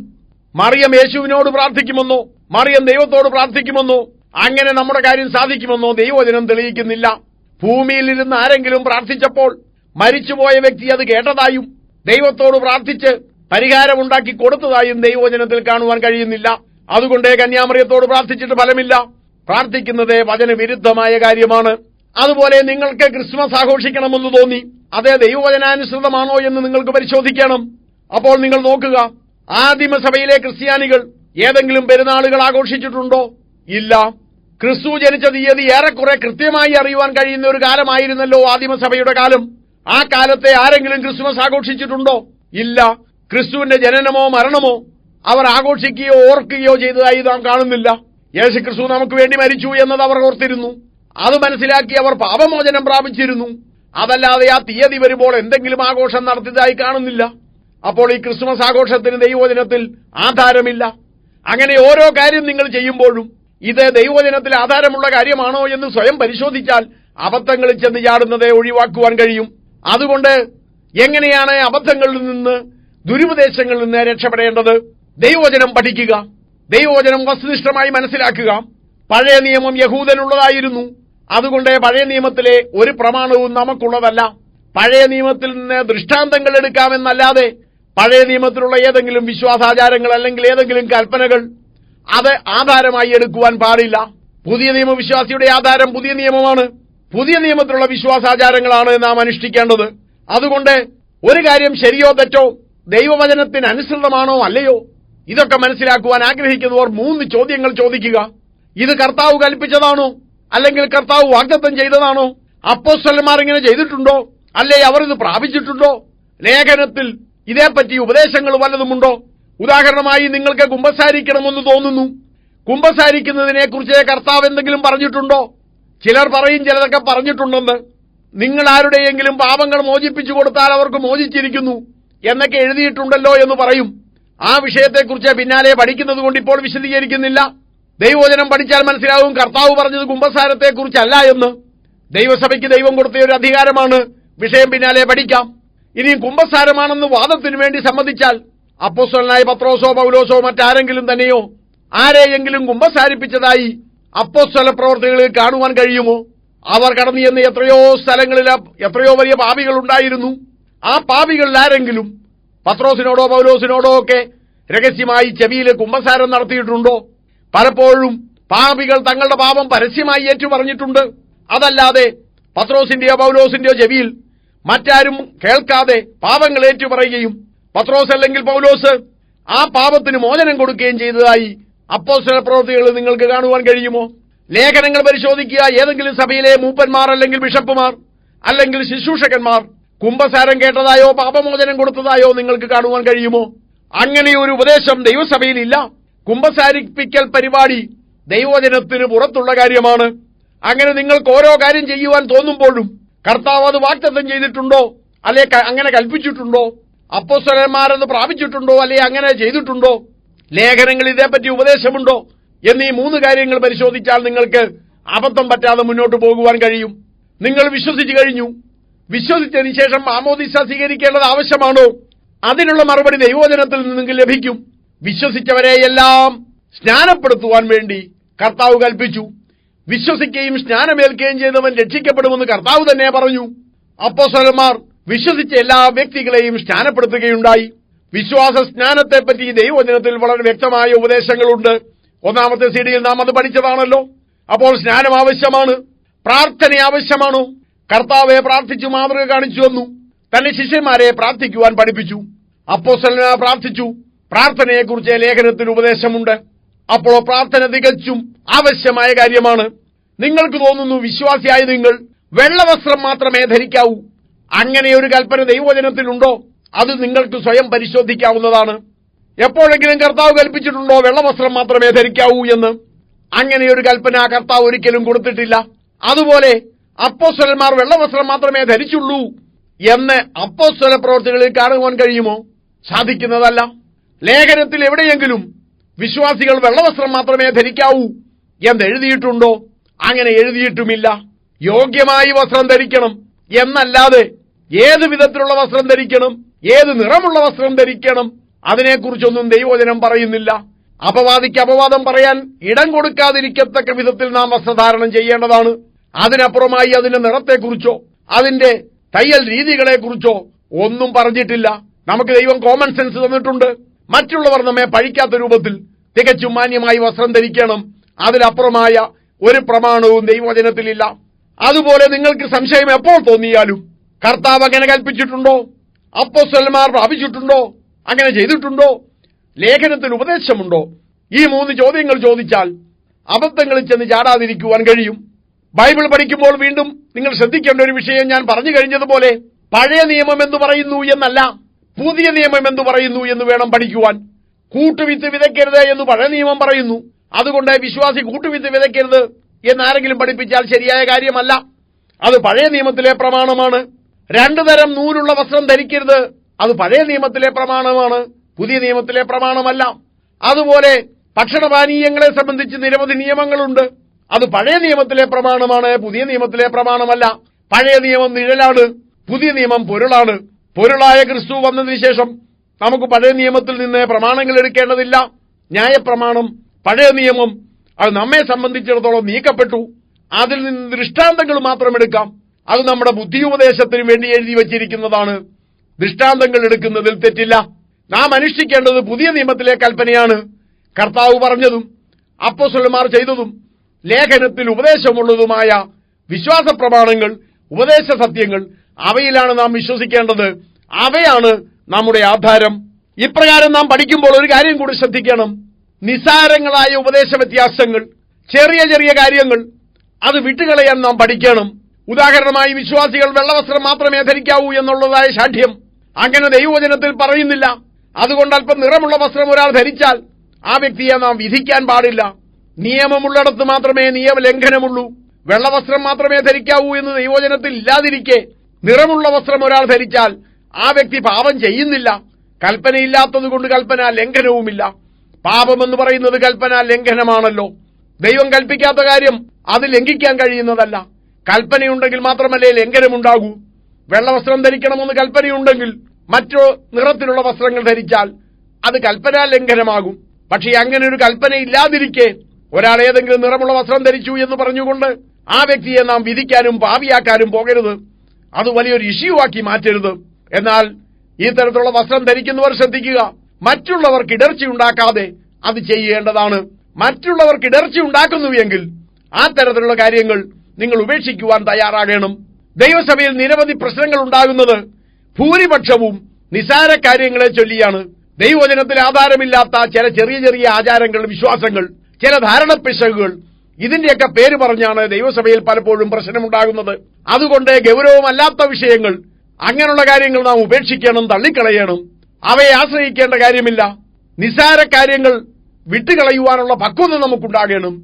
മറിയം യേശുവിനോട് പ്രാർത്ഥിക്കുമെന്നോ, മറിയം ദൈവത്തോട് പ്രാർത്ഥിക്കുമെന്നോ, അങ്ങനെ നമ്മുടെ കാര്യം സാധിക്കുമെന്നോ ദൈവവചനം തെളിയിക്കുന്നില്ല. ഭൂമിയിൽ ഇരുന്ന് ആരെങ്കിലും പ്രാർത്ഥിച്ചപ്പോൾ മരിച്ചുപോയ വ്യക്തി അത് കേട്ടതായും ദൈവത്തോട് പ്രാർത്ഥിച്ച് പരിഹാരമുണ്ടാക്കി കൊടുത്തതായും ദൈവവചനത്തിൽ കാണുവാൻ കഴിയുന്നില്ല. അതുകൊണ്ട് കന്യാമറിയത്തോട് പ്രാർത്ഥിച്ചിട്ട് ഫലമില്ല. പ്രാർത്ഥിക്കുന്നത് വചനവിരുദ്ധമായ കാര്യമാണ്. അതുപോലെ നിങ്ങൾക്ക് ക്രിസ്മസ് ആഘോഷിക്കണമെന്ന് തോന്നി, അതേ ദൈവവചനാനുസൃതമാണോ എന്ന് നിങ്ങൾക്ക് പരിശോധിക്കണം. അപ്പോൾ നിങ്ങൾ നോക്കുക, ആദിമസഭയിലെ ക്രിസ്ത്യാനികൾ ഏതെങ്കിലും പെരുന്നാളുകൾ ആഘോഷിച്ചിട്ടുണ്ടോ? ഇല്ല. ക്രിസ്തു ജനിച്ച തീയതി ഏറെക്കുറെ കൃത്യമായി അറിയുവാൻ കഴിയുന്ന ഒരു കാലമായിരുന്നല്ലോ ആദിമസഭയുടെ കാലം. ആ കാലത്തെ ആരെങ്കിലും ക്രിസ്മസ് ആഘോഷിച്ചിട്ടുണ്ടോ? ഇല്ല. ക്രിസ്തുവിന്റെ ജനനമോ മരണമോ അവർ ആഘോഷിക്കുകയോ ഓർക്കുകയോ ചെയ്തതായി നാം കാണുന്നില്ല. യേശുക്രിസ്തു നമുക്ക് വേണ്ടി മരിച്ചു എന്നത് അവർ ഓർത്തിരുന്നു. അത് മനസ്സിലാക്കി അവർ പാപമോചനം പ്രാപിച്ചിരുന്നു. അതല്ലാതെ ആ തീയതി വരുമ്പോൾ എന്തെങ്കിലും ആഘോഷം നടത്തിയതായി കാണുന്നില്ല. അപ്പോൾ ഈ ക്രിസ്മസ് ആഘോഷത്തിന് ദൈവവചനത്തിൽ ആധാരമില്ല. അങ്ങനെ ഓരോ കാര്യം നിങ്ങൾ ചെയ്യുമ്പോഴും ഇത് ദൈവവചനത്തിൽ ആധാരമുള്ള കാര്യമാണോ എന്ന് സ്വയം പരിശോധിച്ചാൽ അബദ്ധങ്ങളിൽ ചെന്ന് ചാടുന്നതേ ഒഴിവാക്കുവാൻ കഴിയും. അതുകൊണ്ട് എങ്ങനെയാണ് അബദ്ധങ്ങളിൽ നിന്ന്, ദുരുപദേശങ്ങളിൽ നിന്ന് രക്ഷപ്പെടേണ്ടത്? ദൈവവചനം പഠിക്കുക, ദൈവവചനം വസ്തുനിഷ്ഠമായി മനസ്സിലാക്കുക. പഴയ നിയമം യഹൂദനുള്ളതായിരുന്നു. അതുകൊണ്ട് പഴയ നിയമത്തിലെ ഒരു പ്രമാണവും നമുക്കുള്ളതല്ല. പഴയ നിയമത്തിൽ നിന്ന് ദൃഷ്ടാന്തങ്ങൾ എടുക്കാമെന്നല്ലാതെ പഴയ നിയമത്തിലുള്ള ഏതെങ്കിലും വിശ്വാസാചാരങ്ങൾ അല്ലെങ്കിൽ ഏതെങ്കിലും കൽപ്പനകൾ അത് ആധാരമായി എടുക്കുവാൻ പാടില്ല. പുതിയ നിയമവിശ്വാസിയുടെ ആധാരം പുതിയ നിയമമാണ്. പുതിയ നിയമത്തിലുള്ള വിശ്വാസാചാരങ്ങളാണ് നാം അനുഷ്ഠിക്കേണ്ടത്. അതുകൊണ്ട് ഒരു കാര്യം ശരിയോ തെറ്റോ, ദൈവവചനത്തിന് അനുസൃതമാണോ അല്ലയോ, ഇതൊക്കെ മനസ്സിലാക്കുവാൻ ആഗ്രഹിക്കുന്നവർ 3 ചോദ്യങ്ങൾ ചോദിക്കുക. ഇത് കർത്താവ് കൽപ്പിച്ചതാണോ, അല്ലെങ്കിൽ കർത്താവ് വാഗ്ദത്തം ചെയ്തതാണോ? അപ്പോസ്തലന്മാർ ഇങ്ങനെ ചെയ്തിട്ടുണ്ടോ, അല്ലേ അവർ ഇത് പ്രാപിച്ചിട്ടുണ്ടോ? ലേഖനത്തിൽ ഇതേപ്പറ്റി ഉപദേശങ്ങൾ വല്ലതുമുണ്ടോ? ഉദാഹരണമായി, നിങ്ങൾക്ക് കുമ്പസാരിക്കണമെന്ന് തോന്നുന്നു. കുമ്പസാരിക്കുന്നതിനെക്കുറിച്ച് കർത്താവ് എന്തെങ്കിലും പറഞ്ഞിട്ടുണ്ടോ? ചിലർ പറയും ചിലതൊക്കെ പറഞ്ഞിട്ടുണ്ടെന്ന്. നിങ്ങൾ ആരുടെയെങ്കിലും പാപങ്ങൾ മോചിപ്പിച്ചു കൊടുത്താൽ അവർക്ക് മോചിച്ചിരിക്കുന്നു എന്നൊക്കെ എഴുതിയിട്ടുണ്ടല്ലോ എന്ന് പറയും. ആ വിഷയത്തെക്കുറിച്ച് പിന്നാലെ പഠിക്കുന്നത് കൊണ്ട് ഇപ്പോൾ വിശദീകരിക്കുന്നില്ല. ദൈവവചനം പഠിച്ചാൽ മനസ്സിലാവും കർത്താവ് പറഞ്ഞത് കുമ്പസാരത്തെക്കുറിച്ചല്ല എന്ന്. ദൈവസഭയ്ക്ക് ദൈവം കൊടുത്ത ഒരു അധികാരമാണ്. വിഷയം പിന്നാലെ പഠിക്കാം. ഇനിയും കുമ്പസാരമാണെന്ന് വാദത്തിനു വേണ്ടി സമ്മതിച്ചാൽ അപ്പോസ്തലനായ പത്രോസോ പൗലോസോ മറ്റാരെങ്കിലും തന്നെയോ ആരെയെങ്കിലും കുമ്പസാരിപ്പിച്ചതായി അപ്പോസ്തല പ്രവർത്തികളിൽ കാണുവാൻ കഴിയുമോ? അവർ കടന്നു ചെന്ന് എത്രയോ സ്ഥലങ്ങളിൽ എത്രയോ വലിയ പാപികൾ ഉണ്ടായിരുന്നു. ആ പാപികളിൽ ആരെങ്കിലും പത്രോസിനോടോ പൗലോസിനോടോ ഒക്കെ രഹസ്യമായി ചെവിയിൽ കുമ്പസാരം നടത്തിയിട്ടുണ്ടോ? പലപ്പോഴും പാപികൾ തങ്ങളുടെ പാപം പരസ്യമായി ഏറ്റുപറഞ്ഞിട്ടുണ്ട്. അതല്ലാതെ പത്രോസിന്റെയോ പൗലോസിന്റെയോ ചെവിയിൽ മറ്റാരും കേൾക്കാതെ പാപങ്ങൾ ഏറ്റുപറയുകയും പത്രോസ് അല്ലെങ്കിൽ പൗലോസ് ആ പാപത്തിന് മോചനം കൊടുക്കുകയും ചെയ്തതായി അപ്പോസ്തല പ്രവൃത്തികളിൽ നിങ്ങൾക്ക് കാണുവാൻ കഴിയുമോ? ലേഖനങ്ങൾ പരിശോധിക്കുക. ഏതെങ്കിലും സഭയിലെ മൂപ്പന്മാർ അല്ലെങ്കിൽ ബിഷപ്പുമാർ അല്ലെങ്കിൽ ശുശ്രൂഷകന്മാർ കുംഭസാരം കേട്ടതായോ പാപമോചനം കൊടുത്തതായോ നിങ്ങൾക്ക് കാണുവാൻ കഴിയുമോ? അങ്ങനെ ഒരു ഉപദേശം ദൈവസഭയിലില്ല. കുംഭസാരിപ്പിക്കൽ പരിപാടി ദൈവവചനത്തിന് പുറത്തുള്ള കാര്യമാണ്. അങ്ങനെ നിങ്ങൾക്ക് ഓരോ കാര്യം ചെയ്യുവാൻ തോന്നുമ്പോഴും കർത്താവ് അത് വാഗ്ദത്തം ചെയ്തിട്ടുണ്ടോ, അല്ലെ അങ്ങനെ കൽപ്പിച്ചിട്ടുണ്ടോ? അപ്പോസ്തലന്മാരെന്ന് പ്രാപിച്ചിട്ടുണ്ടോ, അല്ലെ അങ്ങനെ ചെയ്തിട്ടുണ്ടോ? ലേഖനങ്ങളിൽ ഇതേപ്പറ്റി ഉപദേശമുണ്ടോ എന്നീ 3 കാര്യങ്ങൾ പരിശോധിച്ചാൽ നിങ്ങൾക്ക് അബദ്ധം പറ്റാതെ മുന്നോട്ട് പോകുവാൻ കഴിയും. നിങ്ങൾ വിശ്വസിച്ചു കഴിഞ്ഞു. വിശ്വസിച്ചതിന് ശേഷം മാമോദീസ സ്വീകരിക്കേണ്ടത് ആവശ്യമാണോ? അതിനുള്ള മറുപടി ദൈവവചനത്തിൽ നിന്ന് നിങ്ങൾക്ക് ലഭിക്കും. വിശ്വസിച്ചവരെയെല്ലാം സ്നാനപ്പെടുത്തുവാൻ വേണ്ടി കർത്താവ് കൽപ്പിച്ചു. വിശ്വസിക്കുകയും സ്നാനമേൽക്കുകയും ചെയ്തവൻ രക്ഷിക്കപ്പെടുമെന്ന് കർത്താവ് തന്നെ പറഞ്ഞു. അപ്പോസ്തലന്മാർ വിശ്വസിച്ച എല്ലാ വ്യക്തികളെയും സ്നാനപ്പെടുത്തുകയുണ്ടായി. വിശ്വാസ സ്നാനത്തെപ്പറ്റി ദൈവവചനത്തിൽ വളരെ വ്യക്തമായ ഉപദേശങ്ങളുണ്ട്. 1-ാമത്തെ സീഡിയിൽ നാം അത് പഠിച്ചതാണല്ലോ. അപ്പോൾ സ്നാനം ആവശ്യമാണ്. പ്രാർത്ഥന ആവശ്യമാണോ? കർത്താവെ പ്രാർത്ഥിച്ചു മാതൃക കാണിച്ചു വന്നു. തന്റെ ശിഷ്യന്മാരെ പ്രാർത്ഥിക്കുവാൻ പഠിപ്പിച്ചു. അപ്പോസ്തലന്മാർ പ്രാർത്ഥിച്ചു. പ്രാർത്ഥനയെക്കുറിച്ച് ലേഖനത്തിൽ ഉപദേശമുണ്ട്. അപ്പോൾ പ്രാർത്ഥന തികച്ചും ആവശ്യമായ കാര്യമാണ്. നിങ്ങൾക്ക് തോന്നുന്നു വിശ്വാസിയായ നിങ്ങൾ വെള്ളവസ്ത്രം മാത്രമേ ധരിക്കാവൂ. അങ്ങനെ ഒരു കൽപ്പന ദൈവവചനത്തിലുണ്ടോ? അത് നിങ്ങൾക്ക് സ്വയം പരിശോധിക്കാവുന്നതാണ്. എപ്പോഴെങ്കിലും കർത്താവ് കൽപ്പിച്ചിട്ടുണ്ടോ വെള്ളവസ്ത്രം മാത്രമേ ധരിക്കാവൂ എന്ന്? അങ്ങനെ ഒരു കൽപ്പന കർത്താവ് ഒരിക്കലും കൊടുത്തിട്ടില്ല. അതുപോലെ അപ്പോസ്തലന്മാർ വെള്ളവസ്ത്രം മാത്രമേ ധരിച്ചുള്ളൂ എന്ന് അപ്പോസ്തല പ്രവൃത്തികളിൽ കാണുവാൻ കഴിയുമോ? സാധിക്കുന്നതല്ല. ലേഖനത്തിൽ എവിടെയെങ്കിലും വിശ്വാസികൾ വെള്ളവസ്ത്രം മാത്രമേ ധരിക്കാവൂ എന്ന് എഴുതിയിട്ടുണ്ടോ? അങ്ങനെ എഴുതിയിട്ടുമില്ല. യോഗ്യമായി വസ്ത്രം ധരിക്കണം എന്നല്ലാതെ ഏത് വിധത്തിലുള്ള വസ്ത്രം ധരിക്കണം, ഏത് നിറമുള്ള വസ്ത്രം ധരിക്കണം, അതിനെക്കുറിച്ചൊന്നും ദൈവവചനം പറയുന്നില്ല. അപവാദിക്ക് അപവാദം പറയാൻ ഇടം കൊടുക്കാതിരിക്കത്തക്ക വിധത്തിൽ നാം വസ്ത്രധാരണം ചെയ്യേണ്ടതാണ്. അതിനപ്പുറമായി അതിന്റെ നിറത്തെക്കുറിച്ചോ അതിന്റെ തയ്യൽ രീതികളെക്കുറിച്ചോ ഒന്നും പറഞ്ഞിട്ടില്ല. നമുക്ക് ദൈവം കോമൺ സെൻസ് തന്നിട്ടുണ്ട്. മറ്റുള്ളവർ നമ്മെ പഴിക്കാത്ത രൂപത്തിൽ തികച്ചും മാന്യമായി വസ്ത്രം ധരിക്കണം. അതിലപ്പുറമായ ഒരു പ്രമാണവും ദൈവവചനത്തിലില്ല. അതുപോലെ നിങ്ങൾക്ക് സംശയം എപ്പോൾ തോന്നിയാലും കർത്താവ് അങ്ങനെ കൽപ്പിച്ചിട്ടുണ്ടോ? അപ്പോസ്തലന്മാർ പ്രാപിച്ചിട്ടുണ്ടോ? അങ്ങനെ ചെയ്തിട്ടുണ്ടോ? ലേഖനത്തിൽ ഉപദേശമുണ്ടോ? ഈ 3 ചോദ്യങ്ങൾ ചോദിച്ചാൽ അബദ്ധങ്ങളിൽ ചെന്ന് ചാടാതിരിക്കുവാൻ കഴിയും. ബൈബിൾ പഠിക്കുമ്പോൾ വീണ്ടും നിങ്ങൾ ശ്രദ്ധിക്കേണ്ട ഒരു വിഷയം ഞാൻ പറഞ്ഞു കഴിഞ്ഞതുപോലെ പഴയ നിയമം എന്ന് പറയുന്നു എന്നല്ല, പുതിയ നിയമം എന്ന് പറയുന്നു എന്ന് വേണം പഠിക്കുവാൻ. കൂട്ടുവിത്ത് വിതയ്ക്കരുത് എന്ന് പഴയ നിയമം പറയുന്നു. അതുകൊണ്ട് വിശ്വാസി കൂട്ടുവിത്ത് വിതയ്ക്കരുത് എന്നാരെങ്കിലും പഠിപ്പിച്ചാൽ ശരിയായ കാര്യമല്ല. അത് പഴയ നിയമത്തിലെ പ്രമാണമാണ്. 2 തരം നൂലുള്ള വസ്ത്രം ധരിക്കരുത്, അത് പഴയ നിയമത്തിലെ പ്രമാണമാണ്, പുതിയ നിയമത്തിലെ പ്രമാണമല്ല. അതുപോലെ ഭക്ഷണപാനീയങ്ങളെ സംബന്ധിച്ച് നിരവധി നിയമങ്ങളുണ്ട്. അത് പഴയ നിയമത്തിലെ പ്രമാണമാണ്, പുതിയ നിയമത്തിലെ പ്രമാണമല്ല. പഴയ നിയമം നിഴലാണ്, പുതിയ നിയമം പൊരുളാണ്. പൊരുളായ ക്രിസ്തു വന്നതിന് ശേഷം നമുക്ക് പഴയ നിയമത്തിൽ നിന്ന് പ്രമാണങ്ങൾ എടുക്കേണ്ടതില്ല. ന്യായപ്രമാണം, പഴയ നിയമം അത് നമ്മെ സംബന്ധിച്ചിടത്തോളം നീക്കപ്പെട്ടു. അതിൽ നിന്ന് ദൃഷ്ടാന്തങ്ങൾ മാത്രം എടുക്കാം. അത് നമ്മുടെ ബുദ്ധിയുപദേശത്തിന് വേണ്ടി എഴുതി വച്ചിരിക്കുന്നതാണ്. ദൃഷ്ടാന്തങ്ങൾ എടുക്കുന്നതിൽ തെറ്റില്ല. നാം അനുഷ്ഠിക്കേണ്ടത് പുതിയ നിയമത്തിലെ കൽപ്പനയാണ്. കർത്താവ് പറഞ്ഞതും അപ്പോസ്തലന്മാർ ചെയ്തതും ലേഖനത്തിൽ ഉപദേശമുള്ളതുമായ വിശ്വാസ പ്രമാണങ്ങൾ, ഉപദേശ സത്യങ്ങൾ, അവയിലാണ് നാം വിശ്വസിക്കേണ്ടത്. അവയാണ് നമ്മുടെ ആധാരം. ഇപ്രകാരം നാം പഠിക്കുമ്പോൾ ഒരു കാര്യം കൂടി ശ്രദ്ധിക്കണം. നിസ്സാരങ്ങളായ ഉപദേശ വ്യത്യാസങ്ങൾ, ചെറിയ ചെറിയ കാര്യങ്ങൾ, അത് വിട്ടുകളയാൻ നാം പഠിക്കണം. ഉദാഹരണമായി വിശ്വാസികൾ വെള്ളവസ്ത്രം മാത്രമേ ധരിക്കാവൂ എന്നുള്ളതായ ശാഠ്യം അങ്ങനെ ദൈവവചനത്തിൽ പറയുന്നില്ല. അതുകൊണ്ട് അല്പം നിറമുള്ള വസ്ത്രം ഒരാൾ ധരിച്ചാൽ ആ വ്യക്തിയെ നാം വിധിക്കാൻ പാടില്ല. നിയമമുള്ളിടത്ത് മാത്രമേ നിയമലംഘനമുള്ളൂ. വെള്ളവസ്ത്രം മാത്രമേ ധരിക്കാവൂ എന്ന് ദൈവവചനത്തിൽ ഇല്ലാതിരിക്കെ നിറമുള്ള വസ്ത്രം ഒരാൾ ധരിച്ചാൽ ആ വ്യക്തി പാപം ചെയ്യുന്നില്ല. കൽപ്പനയില്ലാത്തതുകൊണ്ട് കൽപ്പന ലംഘനവുമില്ല. പാപമെന്ന് പറയുന്നത് കൽപ്പന ലംഘനമാണല്ലോ. ദൈവം കൽപ്പിക്കാത്ത കാര്യം അത് ലംഘിക്കാൻ കഴിയുന്നതല്ല. കൽപ്പനയുണ്ടെങ്കിൽ മാത്രമല്ലേ ലംഘനമുണ്ടാകൂ. വെള്ളവസ്ത്രം ധരിക്കണമെന്ന് കൽപ്പനയുണ്ടെങ്കിൽ മറ്റു നിറത്തിലുള്ള വസ്ത്രങ്ങൾ ധരിച്ചാൽ അത് കൽപ്പനാ ലംഘനമാകും. പക്ഷേ അങ്ങനെ ഒരു കൽപ്പന ഇല്ലാതിരിക്കെ ഒരാൾ ഏതെങ്കിലും നിറമുള്ള വസ്ത്രം ധരിച്ചു എന്ന് പറഞ്ഞുകൊണ്ട് ആ വ്യക്തിയെ നാം വിധിക്കാനും പാപിയാക്കാനും പോകരുത്. അത് വലിയൊരു ഇഷ്യൂ ആക്കി മാറ്റരുത്. എന്നാൽ ഈ തരത്തിലുള്ള വസ്ത്രം ധരിക്കുന്നവർ ശ്രദ്ധിക്കുക, മറ്റുള്ളവർക്ക് ഇടർച്ച ഉണ്ടാക്കാതെ അത് ചെയ്യേണ്ടതാണ്. മറ്റുള്ളവർക്ക് ഇടർച്ച ഉണ്ടാക്കുന്നുവെങ്കിൽ ആ തരത്തിലുള്ള കാര്യങ്ങൾ നിങ്ങൾ ഉപേക്ഷിക്കുവാൻ തയ്യാറാകണം. ദൈവസഭയിൽ നിരവധി പ്രശ്നങ്ങൾ ഉണ്ടാകുന്നത് ഭൂരിപക്ഷവും നിസാര കാര്യങ്ങളെ ചൊല്ലിയാണ്. ദൈവവചനത്തിൽ ആധാരമില്ലാത്ത ചില ചെറിയ ചെറിയ ആചാരങ്ങൾ, വിശ്വാസങ്ങൾ, ചില ധാരണപ്പിശകുകൾ, ഇതിന്റെയൊക്കെ പേര് പറഞ്ഞാണ് ദൈവസഭയിൽ പലപ്പോഴും പ്രശ്നമുണ്ടാകുന്നത്. അതുകൊണ്ട് ഗൗരവമല്ലാത്ത വിഷയങ്ങൾ, അങ്ങനെയുള്ള കാര്യങ്ങൾ നാം ഉപേക്ഷിക്കണം, തള്ളിക്കളയണം. അവയെ ആശ്രയിക്കേണ്ട കാര്യമില്ല. നിസാര കാര്യങ്ങൾ വിട്ടുകളയുവാനുള്ള പക്വത നമുക്കുണ്ടാകണം.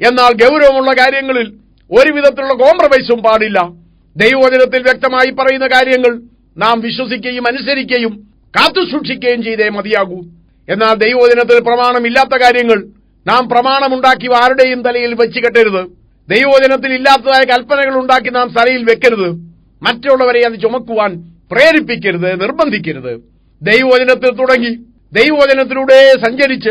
എന്നാൽ ഗൗരവമുള്ള കാര്യങ്ങളിൽ ഒരു വിധത്തിലുള്ള കോംപ്രമൈസും പാടില്ല. ദൈവവചനത്തിൽ വ്യക്തമായി പറയുന്ന കാര്യങ്ങൾ നാം വിശ്വസിക്കുകയും അനുസരിക്കുകയും കാത്തുസൂക്ഷിക്കുകയും ചെയ്തേ മതിയാകൂ. എന്നാൽ ദൈവവചനത്തിൽ പ്രമാണമില്ലാത്ത കാര്യങ്ങൾ നാം പ്രമാണമുണ്ടാക്കി ആരുടെയും തലയിൽ വെച്ച് കെട്ടരുത്. ദൈവവചനത്തിൽ ഇല്ലാത്തതായ കൽപ്പനകൾ ഉണ്ടാക്കി നാം തലയിൽ വെക്കരുത്. മറ്റുള്ളവരെ അത് ചുമക്കുവാൻ പ്രേരിപ്പിക്കരുത്, നിർബന്ധിക്കരുത്. ദൈവവചനത്തിൽ തുടങ്ങി ദൈവവചനത്തിലൂടെ സഞ്ചരിച്ച്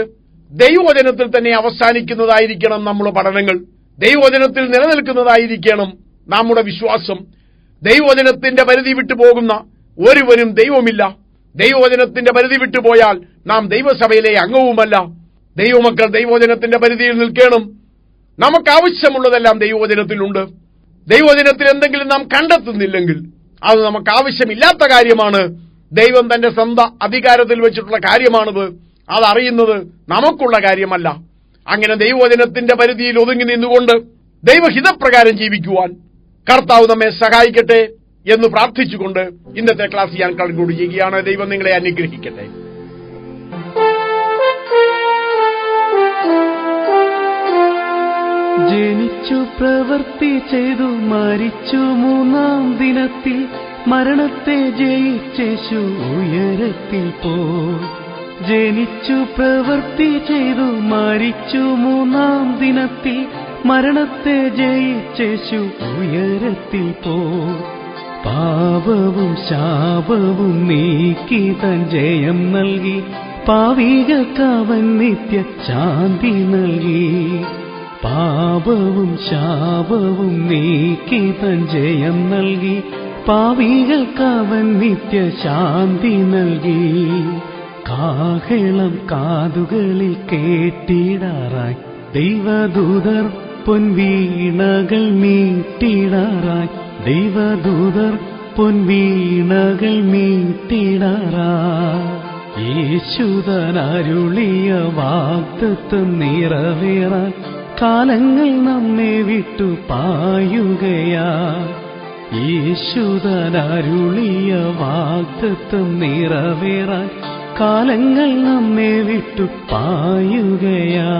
ദൈവവചനത്തിൽ തന്നെ അവസാനിക്കുന്നതായിരിക്കണം നമ്മുടെ പഠനങ്ങൾ. ദൈവവചനത്തിൽ നിലനിൽക്കുന്നതായിരിക്കണം നമ്മുടെ വിശ്വാസം. ദൈവവചനത്തിന്റെ പരിധി വിട്ടുപോകുന്ന ഒരുവനും ദൈവമില്ല. ദൈവവചനത്തിന്റെ പരിധി വിട്ടുപോയാൽ നാം ദൈവസഭയിലെ അംഗവുമല്ല. ദൈവമക്കൾ ദൈവവചനത്തിന്റെ പരിധിയിൽ നിൽക്കണം. നമുക്ക് ആവശ്യമുള്ളതെല്ലാം ദൈവവചനത്തിലുണ്ട്. ദൈവവചനത്തിൽ എന്തെങ്കിലും നാം കണ്ടെത്തുന്നില്ലെങ്കിൽ അത് നമുക്ക് ആവശ്യമില്ലാത്ത കാര്യമാണ്. ദൈവം തന്റെ സ്വന്തം അധികാരത്തിൽ വെച്ചിട്ടുള്ള കാര്യമാണത്. അതറിയുന്നത് നമുക്കുള്ള കാര്യമല്ല. അങ്ങനെ ദൈവവചനത്തിന്റെ പരിധിയിൽ ഒതുങ്ങി നിന്നുകൊണ്ട് ദൈവഹിതപ്രകാരം ജീവിക്കുവാൻ കർത്താവ് നമ്മെ സഹായിക്കട്ടെ എന്ന് പ്രാർത്ഥിച്ചുകൊണ്ട് ഇന്നത്തെ ക്ലാസ് ഞാൻ കൺക്ലൂഡ് ചെയ്യുകയാണ്. ദൈവം നിങ്ങളെ അനുഗ്രഹിക്കട്ടെ. ജനിച്ചു പ്രവൃത്തി ചെയ്തു മരിച്ചു മൂന്നാം ദിനത്തിൽ മരണത്തെ ജയിച്ചേശു ഉയരത്തിൽ പോയി. ജനിച്ചു പ്രവൃത്തി ചെയ്തു മരിച്ചു മൂന്നാം ദിനത്തിൽ മരണത്തെ ജയിച്ചേശു ഉയരത്തിൽ പോയി. പാപവും ശാപവും നീക്കി തൻ ജയം നൽകി പാപികൾക്കവൻ നിത്യ ശാന്തി നൽകി. പാപവും ശാപവും നീക്കി തൻ ജയം നൽകി പാപികൾക്കവൻ നിത്യ ശാന്തി നൽകി. കാഹളം കാതുകളിൽ കേട്ടിടാറായി ദൈവദൂതർ പൊൻവീണകൾ മീട്ടിടാറായി. ദൈവദൂതർ പൊൻവീണകൾ മീട്ടിടാറായി. യേശുദാനരുളിയ വാഗ്ദത്തം നിറവേറാൻ കാലങ്ങൾ നമ്മെ വിട്ടു പായുകയാ. യേശുദാനരുളിയ വാഗ്ദത്തം നിറവേറാൻ കാലങ്ങൾ നമ്മെ വിട്ടു പായുകയാ.